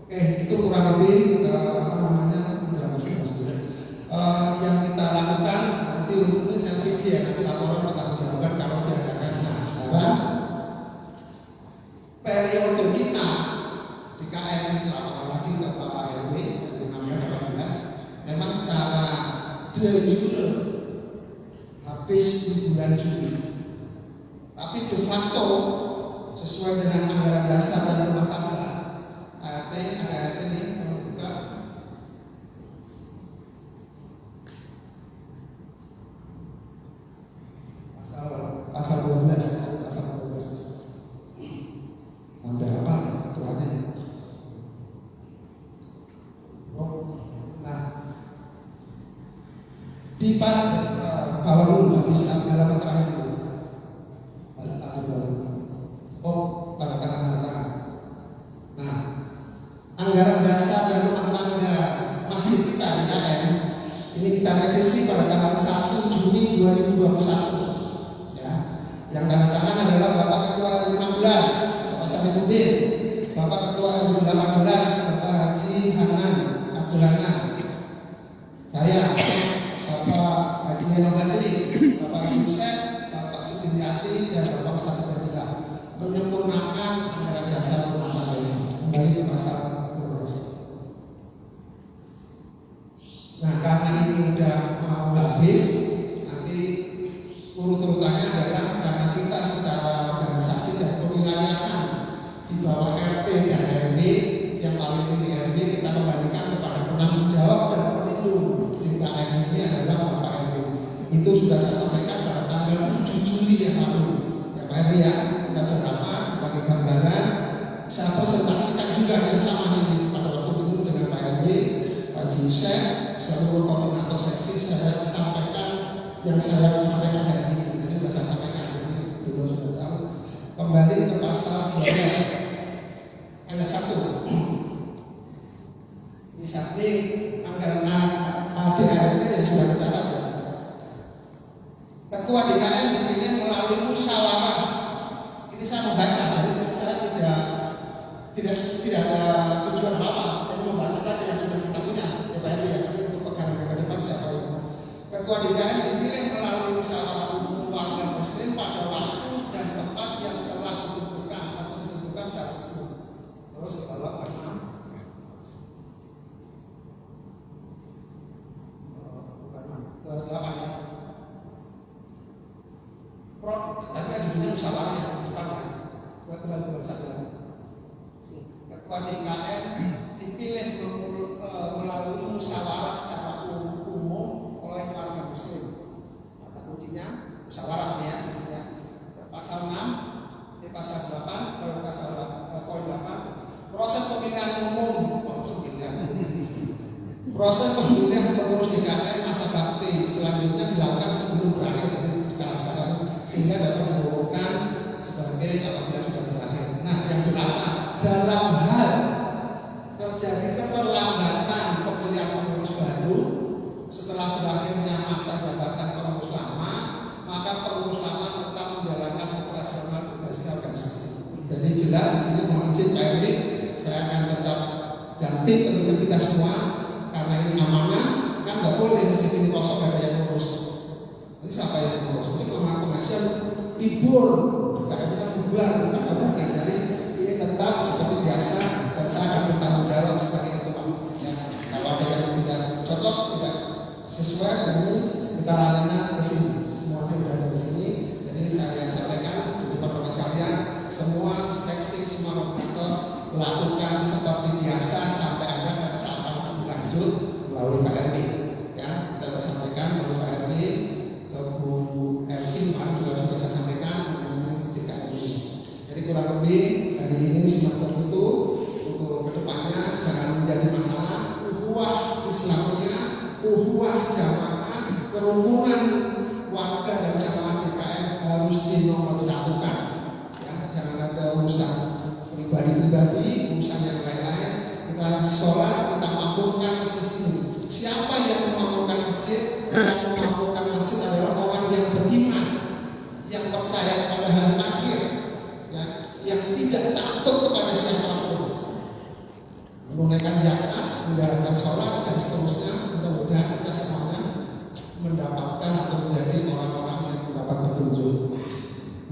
D: Oke, itu kurang lebih yang kita lakukan nanti untuk LPG ya, nanti laporan pertanggungjawaban kalau diadakan. Nah sekarang periode kita di KM laporan lagi ke Pak RW 16 memang secara de jure habis di bulan Juli, tapi de facto sesuai dengan anggaran dasar dan rumah tangga ART ada ART ini buka pasal 12 sampai apa ketuanya. Nah di bawah dulu habis halaman terakhir dulu. Tanda tangan. Nah anggaran dasar dan rumah tangga masih kita di KM ini kita revisi pada tanggal 1 Juni 2021. Yang tanda tangan adalah Bapak Ketua RW 16, Bapak Samiruddin, Bapak Ketua RW 18, Bapak Haji Hanan Abdul Hanan, saya, Bapak Haji Hanan Badri, Bapak Yusef, Bapak Sudinyati, dan Bapak Ustadz Badila menyempurnakan anggaran dasar rumah tangga ini. Kembali ke pasal 12. Nah karena ini udah mau habis, nanti urut-urutannya adalah karena kita secara organisasi dan kewilayahan di bawah RT dan RW yang paling tinggi RW kita kembalikan kepada penanggung jawab dan pelindung di KM ini adalah Bapak RW. Itu sudah saya sampaikan pada tanggal 7 Juli yang lalu ya Pak RW ya, kita berapa sebagai gambaran. Saya presentasikan juga yang sama ini pada waktu itu dengan Pak RW, Pak Yusef, seluruh koordinator seksi. Saya sampaikan yang saya sampaikan hari ini. Saya sampaikan ini belum sudah tahu. Kembali ke pasal 12 ayat 1. Ini samping anggaran ADART yang sudah dicatat ya. Ketua DKM dipilih melalui musyawarah. Ini saya membaca, jadi saya tidak ada tujuan apa-apa. Saya membaca saja yang sudah kita punya. Ya Pak RW ya, tapi untuk pegangan ke depan saya tahu. Ketua DKM dipilih melalui musyawarah warga Muslim pada waktu dan tempat yang telah ditentukan atau ditentukan secara resmi. Terus kalau karena tadi ada judulnya musyawarah ya, depan ya. Kembali satu lagi. Ketua DKM dipilih melalui musyawarah secara umum oleh warga Muslim. ini saya akan tetap ganti tentunya kita semua karena ini amanah, kan nggak boleh masjid ini kosong ada yang ngurus. Ini siapa yang ngurus? Ini mama pengajian libur, kayaknya bubar, kan ada jadi ini tetap seperti biasa dan saya akan bertanggung jawab sebagai ketua. Ya, kalau ada yang tidak cocok, tidak sesuai dengan ini, kita larinya ke sini. Semuanya sudah ada di sini. Jadi saya sampaikan di depan bapak sekalian, semua seksi, semua operator melakukan seperti biasa sampai ada ketetapan lanjut melalui Pak RW. Ya, kita sampaikan melalui Pak RW ke Bu Elvin, juga sudah saya sampaikan mengenai DKM ini. Jadi kurang lebih hari ini semacam itu untuk kedepannya jangan menjadi masalah uhuwah Islamnya, uhuwah jamaah, kerukunan warga dan jamaah DKM harus dinomorsatukan. Ya, jangan ada urusan pribadi-pribadi, urusan yang lain-lain. Kita sholat, kita makmurkan masjid ini. Siapa yang memakmurkan masjid? Yang memakmurkan masjid adalah orang yang beriman, yang percaya pada hari akhir, ya, yang tidak takut kepada siapapun, menunaikan zakat, menjalankan sholat dan seterusnya. Mudah-mudahan kita semuanya mendapatkan atau menjadi orang-orang yang mendapat petunjuk.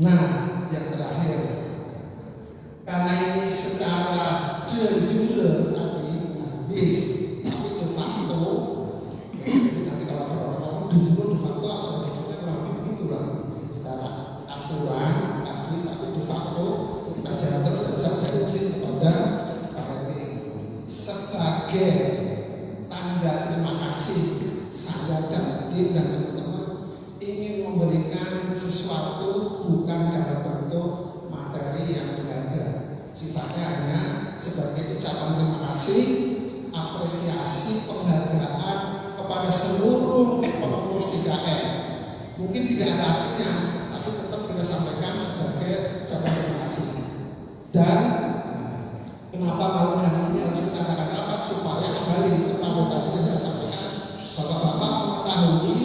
D: Nah, yang terakhir, karena ini secara de jure tadi habis, tapi de facto, jadi nanti kalau ada orang ngomong de jure de facto apa maksudnya kurang lebih begitulah. Secara aturan habis, tapi de facto kita jalan terus dan saya beri izin kepada Pak RW sebagai tanda terima kasih saya dan tim dan teman-teman ingin memberikan sesuatu bukan dalam bentuk materi yang berharga, sifatnya hanya sebagai ucapan terima kasih, apresiasi, penghargaan kepada seluruh pengurus DKM. Mungkin tidak ada artinya, tapi tetap kita sampaikan sebagai ucapan terima kasih. Dan kenapa malam hari ini harus kita adakan rapat supaya kembali kepada tadi yang saya sampaikan, bapak-bapak mengetahui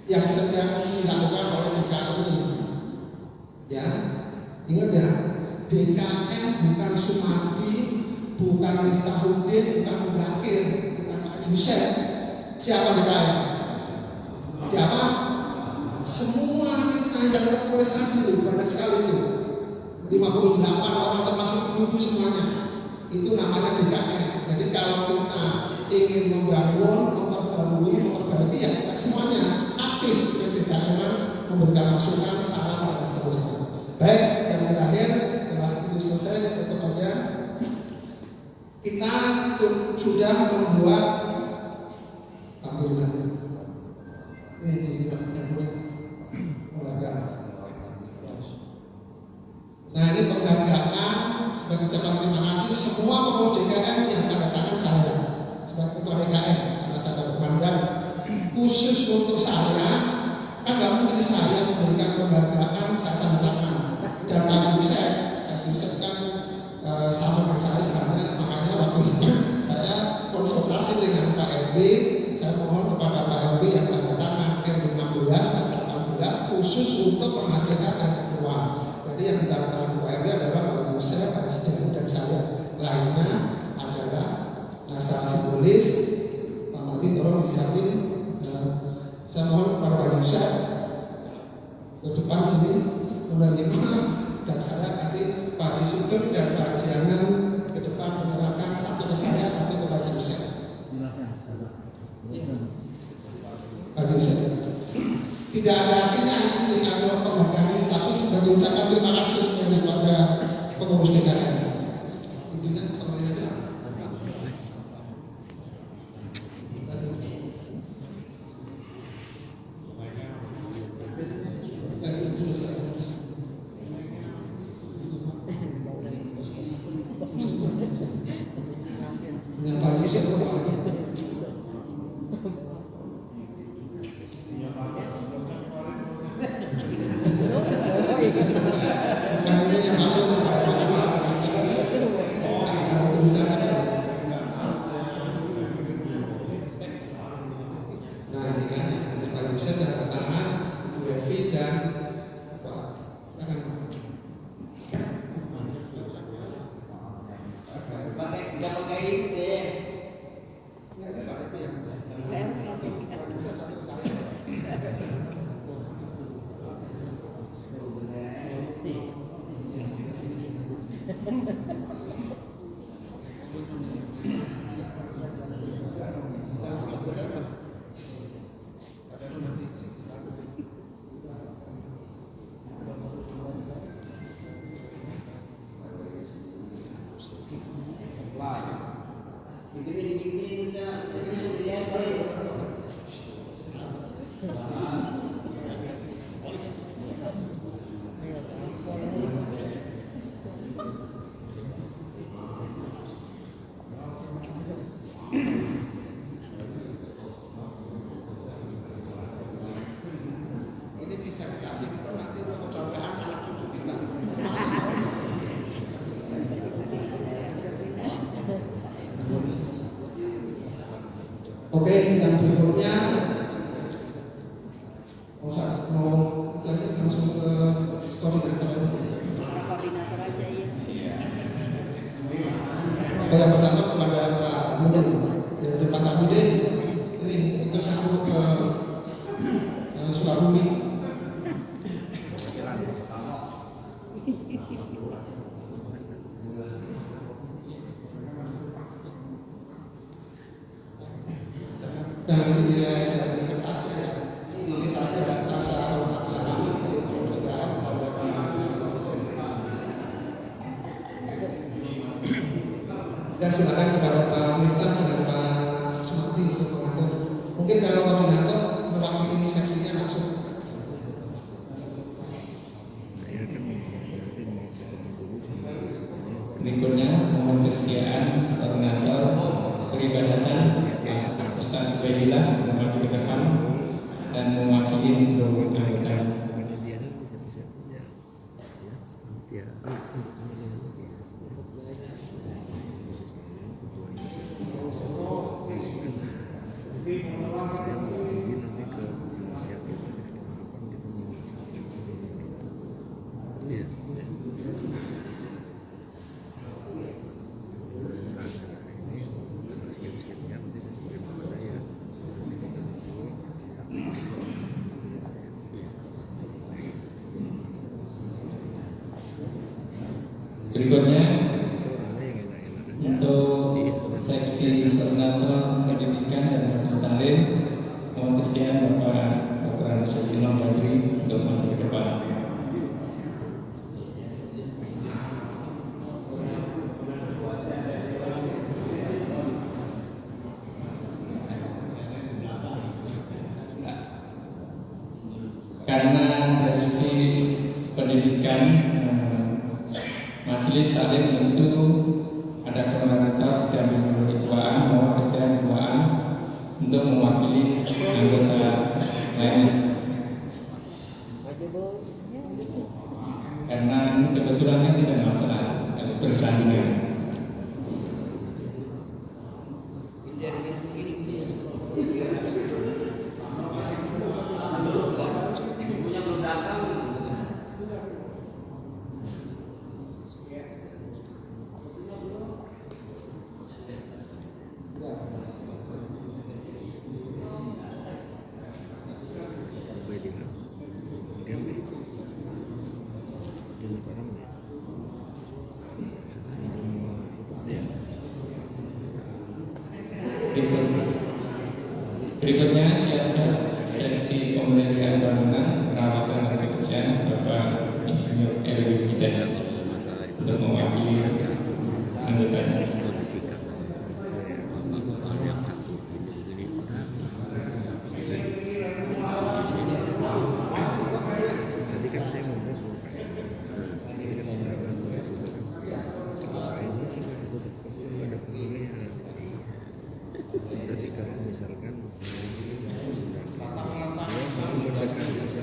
D: yang sedang dilakukan oleh DKM ini. Ya, ingat ya, DKM bukan Sumati, bukan Miftahudin, bukan Mudakir, bukan Pak Jusef. Siapa DKM? Siapa? Semua kita yang tertulis tadi banyak sekali itu. 58 orang termasuk ibu semuanya. Itu namanya DKM. Jadi kalau kita ingin membangun, memperbarui, memperbaiki, ya kita semuanya aktif di DKM memberikan masukan, saran dan seterusnya. Baik, yang terakhir setelah itu selesai, tutup aja. Kita sudah membuat alhamdulillah. Ini yang boleh penghargaan. Nah, ini penghargaan sebagai ucapan terima kasih semua pengurus DKM yang tanda tangan saya sebagai ketua DKM karena saya berkomandan khusus untuk saya. Kan nggak mungkin saya memberikan penghargaan saya tanda tangan dan Pak Jusef kan sama dengan saya sebenarnya, makanya waktu itu saya konsultasi dengan Pak RW, saya mohon kepada Pak RW yang tanda tangan RW 16 dan 18 khusus untuk menghasilkan dan ketua. Jadi yang tanda tangan Pak RW adalah Pak Jusef, Pak Cidani dan saya. Lainnya adalah Nasra Simbolis, Pak Mati tolong disiapin. Saya mohon kepada Pak Jusef ke depan sini menerima, dan saya nanti Pak Haji Sugeng dan Pak Jianan ke depan menyerahkan satu ke saya, satu ke Pak Jusef. Pak Jusef, tidak ada artinya ini sih adalah penghargaan ini, tapi sebagai ucapan terima kasih daripada pengurus DKM. Intinya kembali aja. Yang Pak Jusef Oke, yang berikutnya mau kita langsung ke koordinator aja.
B: Koordinator aja ya.
D: Yang pertama kepada Pak Mudin, dari Pak Mudin, ini itu sambung ke Sukabumi. Jangan dinilai dari kertasnya, ini ada rasa hormatnya kami juga. Dan silakan kepada Pak Miftah dan Pak Sumarti untuk mengatur. Mungkin kalau koordinator mewakili seksinya langsung.
C: Berikutnya mohon kesediaan koordinator peribadatan Ustaz Ubaidillah maju ke depan dan mewakili seluruh anggota. Berikutnya untuk seksi koordinator pendidikan dan majelis taklim mohon kesediaan Bapak Dr. Sufino Badri untuk maju ke depan. Karena dari sisi pendidikan majelis taklim tentu ada koordinator dan ketuaan, mohon kesediaan ketuaan untuk mewakili anggota lain. Karena ini kebetulan tidak masalah bersanding. Berikutnya seksi pemberdayaan bangunan perawatan dan kebersihan Bapak Insinyur Erwin Hidayat untuk mewakili anggotanya.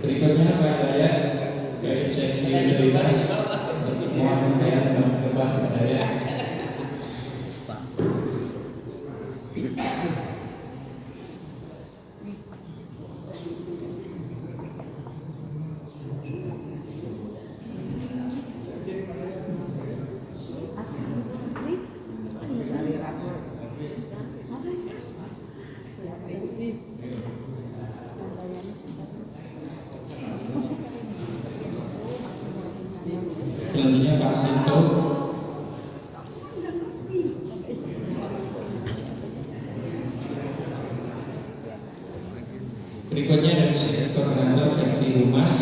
C: Berikutnya Pak Dayat dari seksi utilitas mohon saya mencoba Pak Dayat. Selanjutnya Pak Tito Berikutnya dari sisi koordinator seksi humas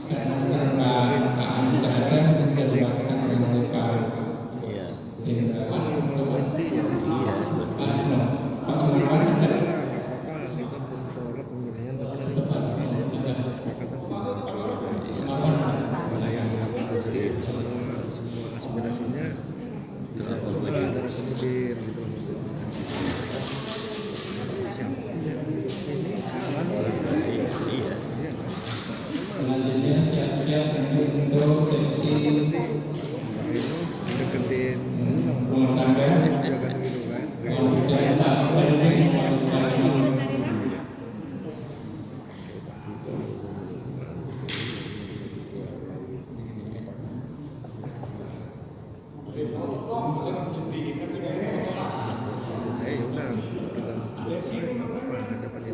C: karena perangkaan tidak ada menjadikan oleh Pak Pak Sumarwan ada.
A: Semua aspirasinya antara kemudian
C: Selanjutnya siap-siap untuk seksi
A: deketin
C: rumah tangga. Kemudian Pak Ferdi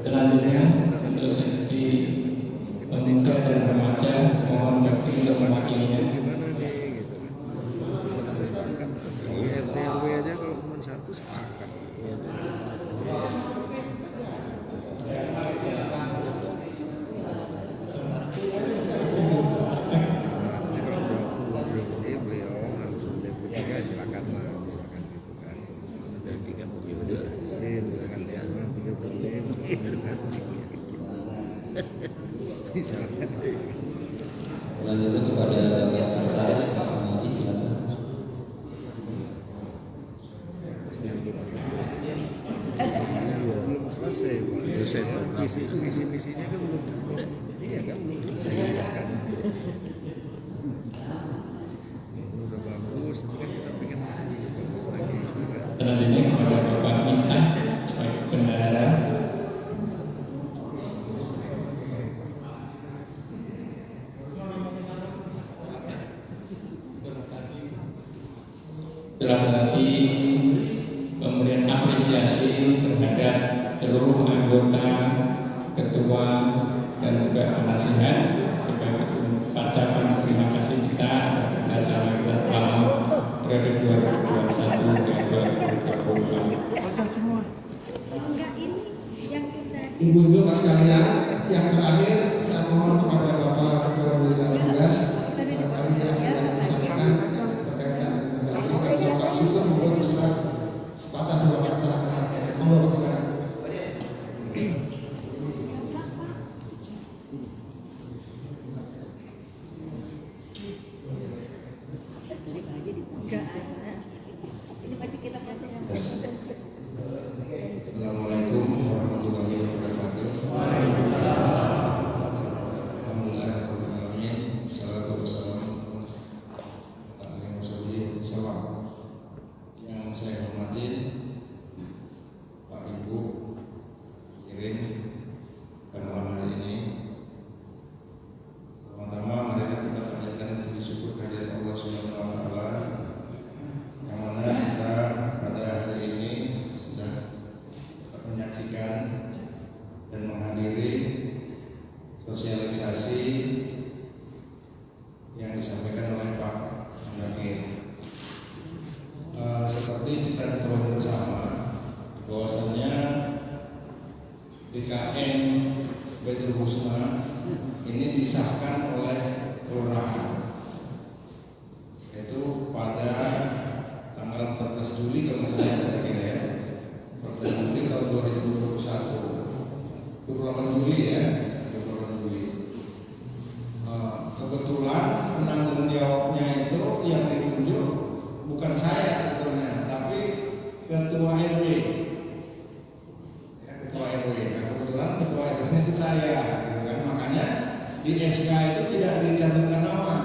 C: selanjutnya untuk seksi pemuda dan remaja mohon bakti untuk mewakilinya.
A: gimana nih gitu kan. Kalau RT RW aja kalau cuma satu sepakat. Jadi beliau harus deputinya silakan lah, silakan gitu kan. Dan 3 mobil udah. Ini silakan dia 3 mobil. Silakan.
E: Lanjut kepada bagian sekretaris Pak Samadi, silakan.
A: Belum selesai, Pak. Misinya kan belum. Iya kan belum selesai. Udah bagus, tapi kan kita pengen masih bagus lagi.
C: Selanjutnya kepada Bapak Miftah sebagai bendahara. Telah berarti pemberian apresiasi terhadap seluruh anggota, ketua, dan juga penasihat sebagai ucapan terima kasih kita atas kerjasama kita selama periode 2021 dan 2022.
B: Enggak, ini yang bisa
D: Ibu-ibu Mas sekalian, yang terakhir saya mohon kepada Bapak Ketua Bidang Tugas kami yang disampaikan berkaitan dengan tadi Bapak sudah membuat surat sepatah dua kata monggo silakan.
B: enggak ada. Ini pasti kita pasti yang
E: Assalamualaikum warahmatullahi wabarakatuh. Alhamdulillahirrahmanirrahim. Wassalatu wassalamu ala rasulillah. Yang saya hormati Pak Ibu Irin pada malam hari ini. Pertama, mari kita panjatkan puji syukur kehadirat Allah Subhanahu wa taala yang mana kita pada hari ini sudah menyaksikan dan menghadiri sosialisasi yang disampaikan oleh Pak Mendagri. Seperti kita ketahui bersama bahwasanya BKN Baitul Husna ini disahkan oleh kelurahan, yaitu pada tanggal 14 Juli kalau nggak salah ya, 14 Juli tahun 2021, 28 Juli ya, 28 Juli. Kebetulan penanggung jawabnya itu yang ditunjuk bukan saya sebetulnya, tapi ketua RW. Ya, ketua RW. Nah, kebetulan ketua RW itu saya, gitu kan. Makanya di SK itu tidak dicantumkan nama.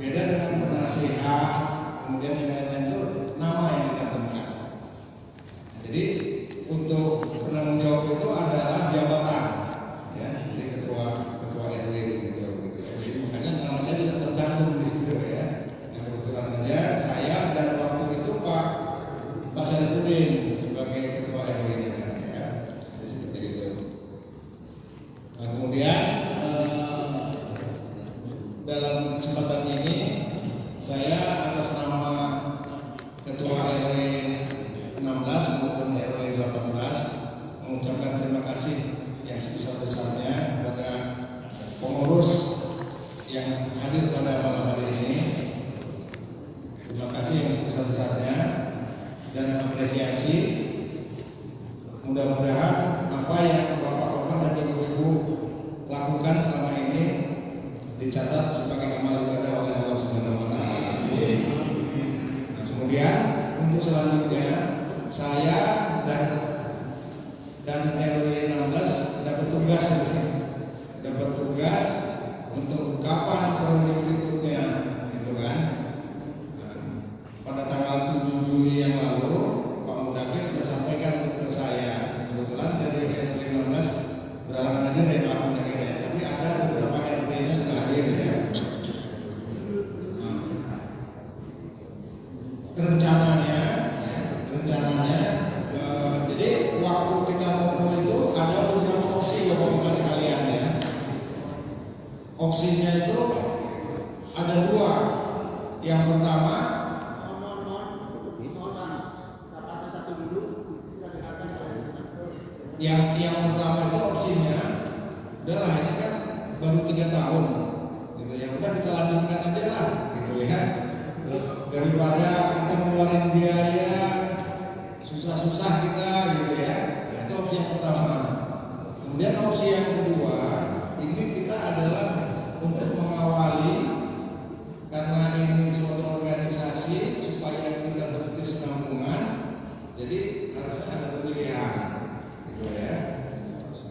E: Beda dengan penasehat, kemudian yang lain-lain itu nama yang dicantumkan. Jadi untuk penanggung jawab itu adalah jabatan, ya, jadi ketua RW di situ. Gitu. Jadi makanya nama saya tidak tercantum di situ ya. Yang kebetulan saja saya dan waktu itu Pak Syarifudin sebagai ketua RW ini kan, ya. Jadi seperti itu. Nah, kemudian dalam kesempatan ini saya atas nama ketua apa yang bapak-bapak dan ibu-ibu lakukan selama ini dicatat sebagai amal ibadah oleh Allah Subhanahu wa taala. Nah, kemudian untuk selanjutnya saya dan RW 16 dapat tugas untuk kapan periode berikutnya, gitu kan? Nah, pada tanggal 7 Juli yang lalu Pak Mudakir sudah sampaikan ke saya. Kebetulan dari RW 16 berhalangan hadir ya Pak Mudakir ya, tapi ada beberapa RT-nya juga hadir ya. Nah, rencananya jadi waktu kita ngumpul itu ada beberapa opsi Bapak-Bapak sekalian ya. Opsinya itu ada dua. Yang pertama, yang pertama itu opsinya adalah ini kan baru 3 tahun, gitu ya. Udah kita lanjutkan aja lah, gitu ya. Daripada kita ngeluarin biaya susah-susah kita, gitu ya. Nah, itu opsi yang pertama. Kemudian opsi yang kedua, ini kita adalah untuk mengawali, karena ini suatu organisasi supaya kita berkesinambungan, jadi harusnya ada pemilihan, gitu ya.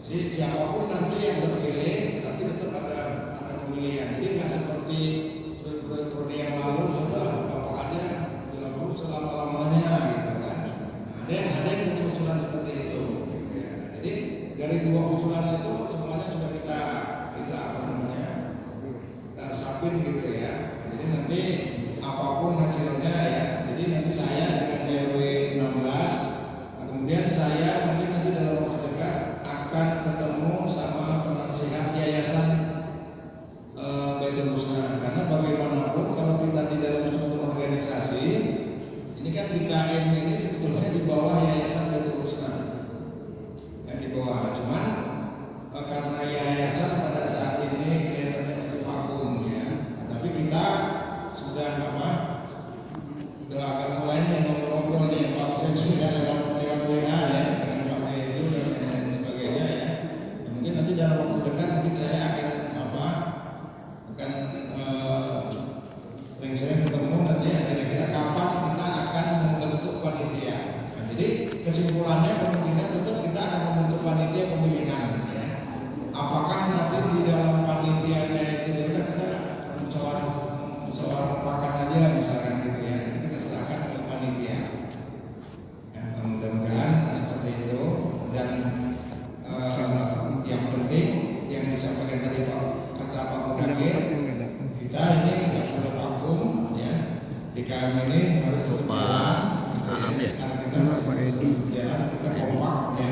E: Jadi siapapun nanti yang terpilih, tapi tetap ada pemilihan. Jadi nggak seperti periode yang lalu, bapak ada dilakukan selama-lamanya, gitu kan. Nah, ada yang punya usulan seperti itu, gitu ya. Jadi dari dua usulan itu semuanya sudah kita sapin, gitu ya. Jadi nanti apapun hasilnya ya, jadi nanti saya dengan RW 16, kemudian saya mungkin nanti dalam waktu dekat akan ketemu sama penasihat yayasan Baitul Husna, karena bagaimanapun kalau kita di dalam suatu organisasi ini kan BKM ini sebetulnya di bawah yayasan Baitul Husna ya, di bawah. Cuman karena yayasan pada saat ini kelihatannya masih vakum ya, tapi kita sudah akan mulai ngobrol nih Pak Hussein sudah lewat WA ya dengan Pak Heju dan lain sebagainya ya. Mungkin nanti dalam waktu dekat mungkin saya akan sering ketemu nanti ya, kira-kira kapan kita akan membentuk panitia. Nah, jadi kesimpulannya kemungkinan tetap kita akan membentuk panitia pemilihan ya. Apakah nanti di dalam panitianya itu ya kita musyawarah aja misalkan, gitu ya. Nanti kita serahkan ke panitia. Ya, mudah-mudahan seperti itu. Dan yang penting yang disampaikan tadi kata Pak Mudakir, kita ini nggak boleh vakum ya. DKM ini harus berjalan. Karena kita berjalan, kita kompak ya.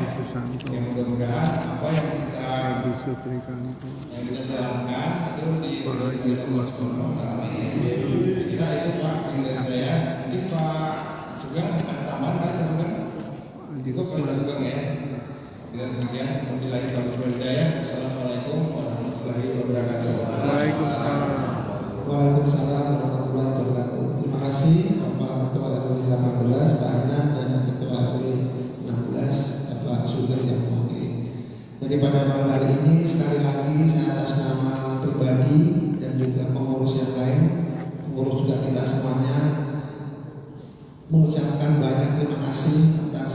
E: Yang mudah-mudahan apa yang kita jalankan itu di Allah Subhanahu wa taala. Kita itu Pak dari saya, mungkin Pak Sugeng ada tambahan kan, bukan? Cukup Pak Sugeng ya. Dan kemudian wabillahi taufiq wal hidayah. Assalamualaikum warahmatullahi wabarakatuh.
D: Waalaikumsalam warahmatullahi wabarakatuh. Terima kasih Bapak Ketua RW 18 Pak Anan dan Ketua RW 16 Bapak Sugeng yang mewakili. Jadi pada malam hari ini sekali lagi saya atas nama pribadi dan juga pengurus yang lain, pengurus juga kita semuanya, mengucapkan banyak terima kasih atas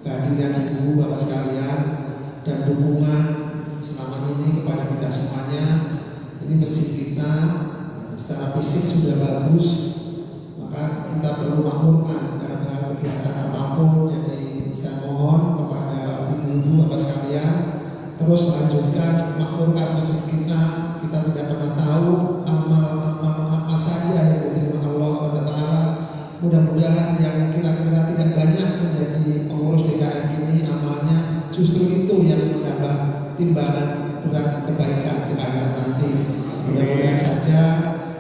D: kehadiran Ibu Bapak sekalian dan dukungan selama ini kepada kita semuanya. Ini masjid kita secara fisik sudah bagus, maka kita perlu makmurkan dalam kegiatan apapun. Jadi saya mohon kepada ibu-ibu Bapak sekalian terus melanjutkan makmurkan masjid kita. Kita tidak pernah tahu amal-amal apa saja yang diterima Allah SWT. Mudah-mudahan yang kira-kira tidak banyak menjadi pengurus DKM ini, amalnya justru itu yang menambah timbangan berat kebaikan di akhirat nanti. Mudah-mudahan saja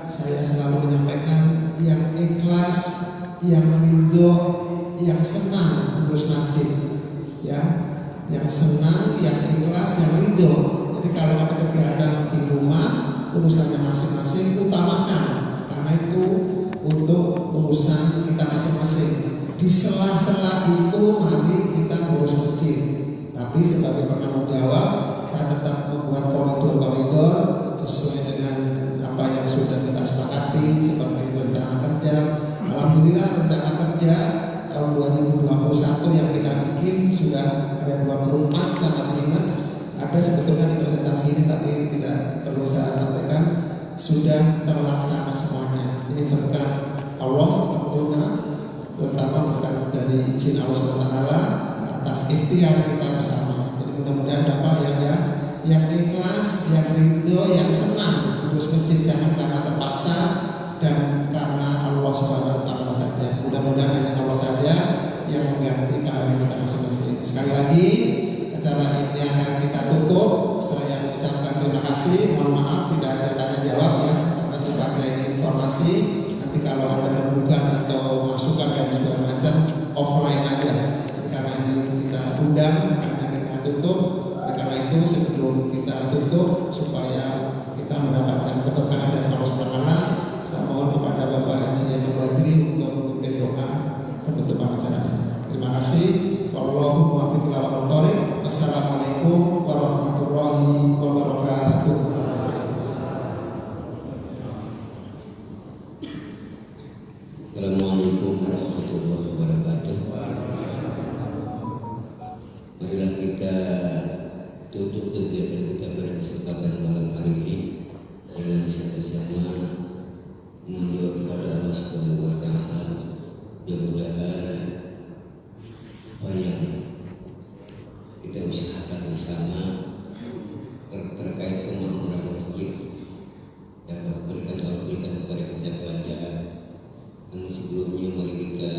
D: saya selalu menyampaikan yang ikhlas, yang ridho, yang senang mengurus masjid, ya, yang senang, yang ikhlas, yang ridho. Jadi kalau ada kegiatan di rumah, urusannya masing-masing utamakan, karena itu untuk urusan kita masing-masing. Di sela-sela itu mari kita ngurus masjid, Tapi sebagai penanggung jawab, saya tetap membuat koridor-koridor sesuai dengan apa yang sudah kita sepakati seperti rencana kerja. Alhamdulillah rencana kerja tahun 2021 yang kita bikin sudah ada 24 sama Seniman. Ada sebetulnya di presentasi ini tapi tidak perlu saya sampaikan, sudah terlaksana semuanya. Ini berkat Allah tentunya, terutama berkat dari izin Allah SWT atas ikhtiar kita bersama. Jadi mudah-mudahan Bapak yang ikhlas, yang ridho, yang senang urus masjid jangan karena terpaksa dan karena Allah SWT saja. Mudah-mudahan hanya Allah saja yang mengganti pahala kita masing-masing. Sekali lagi acara ini akan kita tutup. Saya mengucapkan terima kasih. Mohon maaf tidak ada tanya jawab ya, karena sebagai informasi. Nanti kalau ada rembukan atau masukan dan segala macam offline aja. Karena ini kita undang, karena kita tutup. Oleh karena itu sebelum kita tutup supaya kita mendapatkan keberkahan dari Allah SWT, saya mohon kepada Bapak Haji Abdul Badri untuk memimpin doa penutupan acara ini. Terima kasih. Wallahu muwaffiq ila aqwamit thoriq. Wassalamualaikum warahmatullahi wabarakatuh.
F: Assalamualaikum warahmatullahi wabarakatuh. Marilah kita tutup kegiatan kita pada kesempatan malam hari ini dengan sama-sama mendoa kepada Allah Subhanahu wa taala. Mudah-mudahan apa yang kita usahakan bersama terkait kemakmuran masjid dapat berikan kepada kita kelancaran. Namun sebelumnya mari kita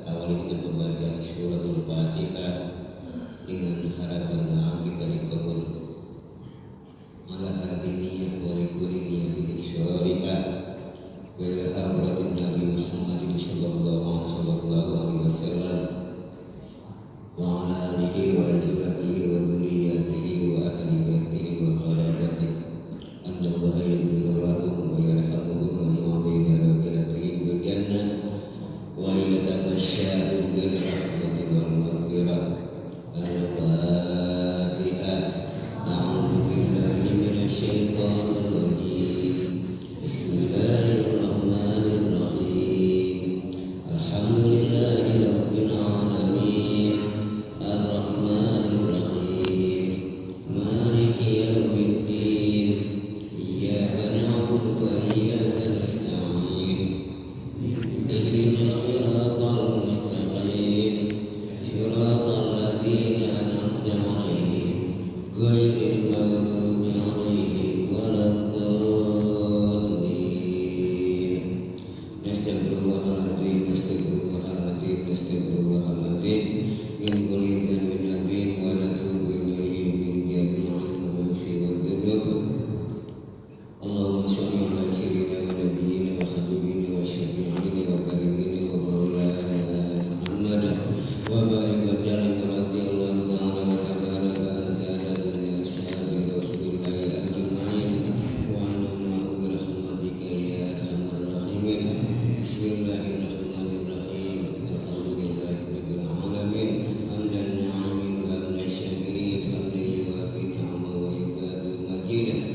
F: awali dengan pembacaan suratul Fatihah dengan harapan doa kita dikabul. Ala hadiniya wa likulli niyatin syarika wa ila hadratin Nabi Muhammad sallallahu alaihi wasallam wa ala alihi wa azwajihi wa dzurriyyatihi wa ahli baitihi wa qarabatihi annallaha yaghfiru lahum wa yarhamuhum wa yu'adhibu darajatihim bil jannah wa yatabashsharu bil rahmati wal maghfirah. Al-Fatihah. A'udzu billahi minasy syaithanir rajim. Bismillahirrahmanirrahim. Alhamdulillahi rabbil alamin. Ar-Rahmanir Rahim. Maliki yaumiddin. Iyyaka na'budu wa iyyaka nasta'in. Ihdinas siratal mustaqim. Siratal ladzina an'amta 'alaihim ghairil maghdubi 'alaihim waladdallin. Nastaghfirullahaladzim, nastaghfirullahaladzim, nastaghfirullahaladzim. Min kulli dhanbin 'adzim wa natubu ilaihi min jami'il dhunubi wal dzunub. Allahumma shalli 'ala sayyidina wa nabiyyina wa habibina wa syafi'ina wa karimina wa maulana Muhammad wa barik wa sallim radhiyallahu ta'ala wa tabaraka ala saadatina ashabi Rasulillah ajma'in wa annahum bi rahmatika ya arhamar rahimin. Bismillahirrahmanirrahim. Alhamdulillahi rabbil alamin. Hamdan 'alamin wa hamdan syakirin hamdan yuwafi ni'amahu wa yukafi majidah.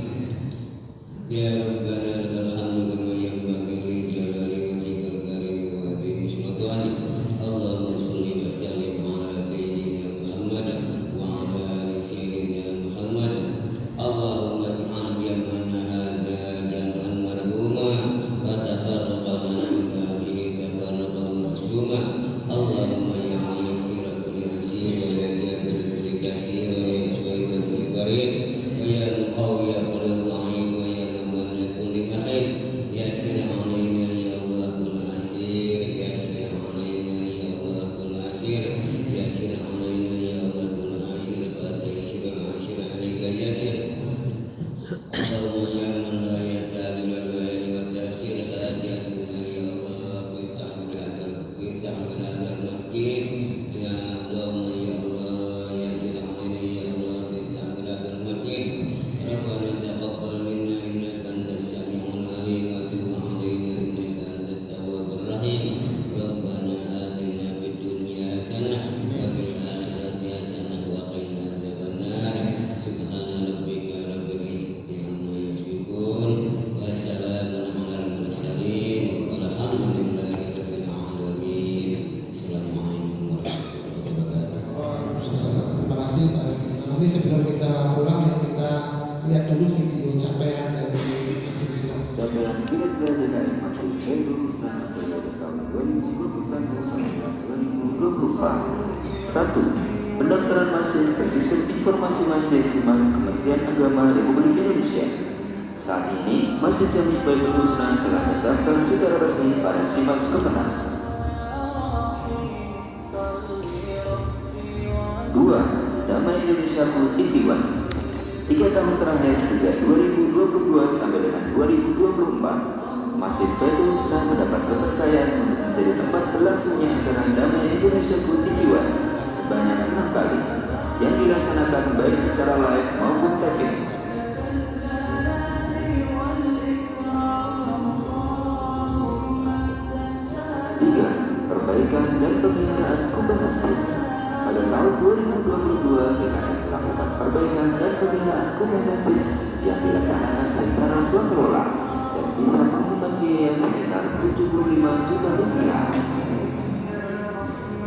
D: Ini sebelum kita pulang ya kita lihat dulu video capaian dari Masjid Hilal.
G: Capaian kinerja DKI Masjid Khairul Islam periode tahun 2021 sampai 2024. 1. Pendaftaran masjid ke sistem informasi masjid Humas Kementerian Agama Republik Indonesia. Saat ini, Masjid Jami Baitul Husna telah terdaftar secara resmi pada Simas Kemenang. 2. Damai Indonesia Multidiwan. 3 tahun terakhir sejak 2022 sampai dengan 2024, Masjid Baitul Husna mendapat kepercayaan untuk menjadi tempat berlangsungnya acara Damai Indonesia Multidiwan sebanyak 6 kali yang dilaksanakan baik secara live maupun taping. 3. Perbaikan dan pembinaan kubah masjid. Pada tahun 2022, DKM melakukan perbaikan dan pembinaan kubah masjid yang dilaksanakan secara swakelola dan bisa menghemat biaya sekitar 75 juta rupiah.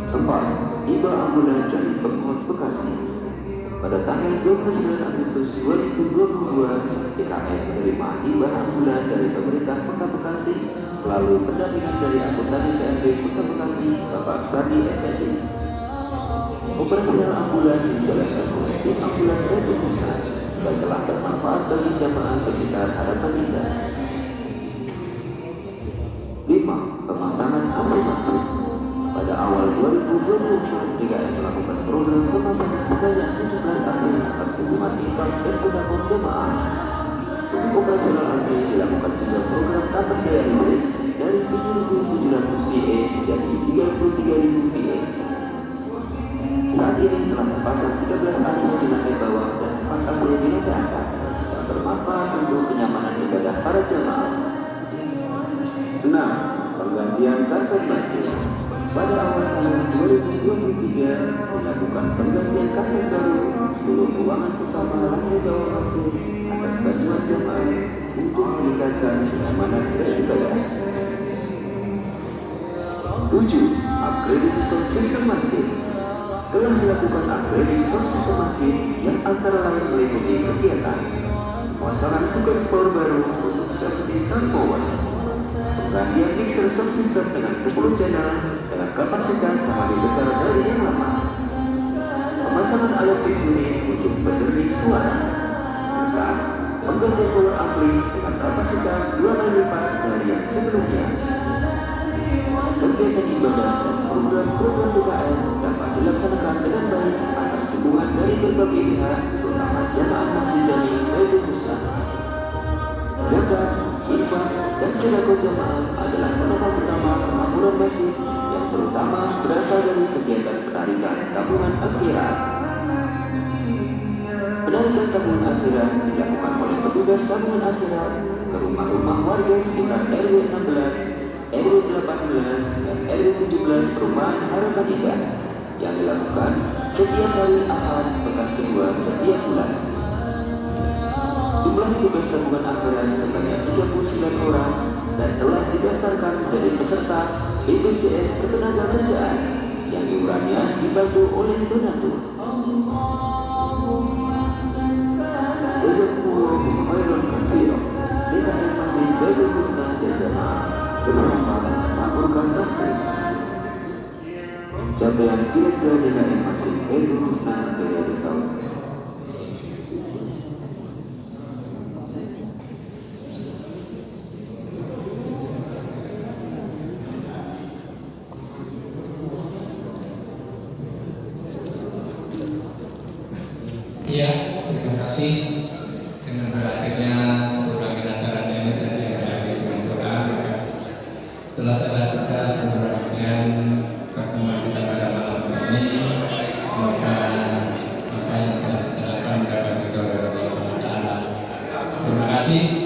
G: 4. Hibah ambulan dari Pemkot Bekasi. Pada tanggal 29 Agustus 2022, DKM menerima hibah ambulan dari pemerintah Kota Bekasi melalui pendampingan dari anggota DPRD Kota Bekasi, Bapak Sandi Effendi. Operasional ambulan dijalankan oleh tim ambulan Baitul Husna dan telah bermanfaat bagi jamaah sekitar Harapan Indah. 5. Pemasangan AC masjid. Pada awal 2024, DKM melakukan program pemasangan sebanyak 17 AC atas dukungan infak dan sedekah jamaah. Untuk operasional AC dilakukan juga program tambah daya listrik dari 7.700 PA menjadi 33.000 PA. Saat ini telah terpasang 13 AC di lantai bawah dan 4 AC di lantai atas yang bermanfaat untuk kenyamanan ibadah para jamaah. 6. Pergantian karpet masjid. Pada awal tahun 2023 dilakukan pergantian karpet baru seluruh ruangan utama lantai bawah masjid atas bantuan jamaah untuk meningkatkan kenyamanan beribadah. 7. Upgrading sound system masjid. Telah dilakukan upgrading sound system masjid yang antara lain meliputi kegiatan pemasangan super score baru untuk 70 sound power, penggantian mixer sound system dengan 10 channel dengan kapasitas sama besar dari yang lama, pemasangan alat unit untuk penjernih suara, serta penggantian power ampli dengan kapasitas 2 kali lipat dari yang sebelumnya. Kegiatan ibadah dan program-program DKM dapat dilaksanakan dengan baik atas dukungan dari berbagai pihak, terutama jamaah Masjid Jami Baitul Husna. Zakat, infak, dan sedekah jamaah adalah penopang utama kemakmuran masjid yang terutama berasal dari kegiatan penarikan tabungan akhirat. Penarikan tabungan akhirat dilakukan oleh petugas tabungan akhirat ke rumah-rumah warga sekitar RW 16, RW 18, dan RW 17 Perumahan Harapan Indah yang dilakukan setiap hari Ahad pekan kedua setiap bulan. Jumlah petugas tabungan akhirat sebanyak 39 orang dan telah didaftarkan dari peserta BPJS Ketenagakerjaan yang iurannya dibantu oleh donatur. Jazakumullahu khairan katsiran. DKM Masjid Baitul Husna dan jamaah bersama makmurkan masjid. Capaian kinerja DKM Masjid Baitul Husna periode tahun.
C: Ya, terima kasih. Dengan berakhirnya program acaranya ini tadi ada dengan doa. Setelah selesai pembagian pertemuan kita pada malam ini, semoga apa yang telah kita lakukan dapat ridho dari Allah Taala. Terima kasih.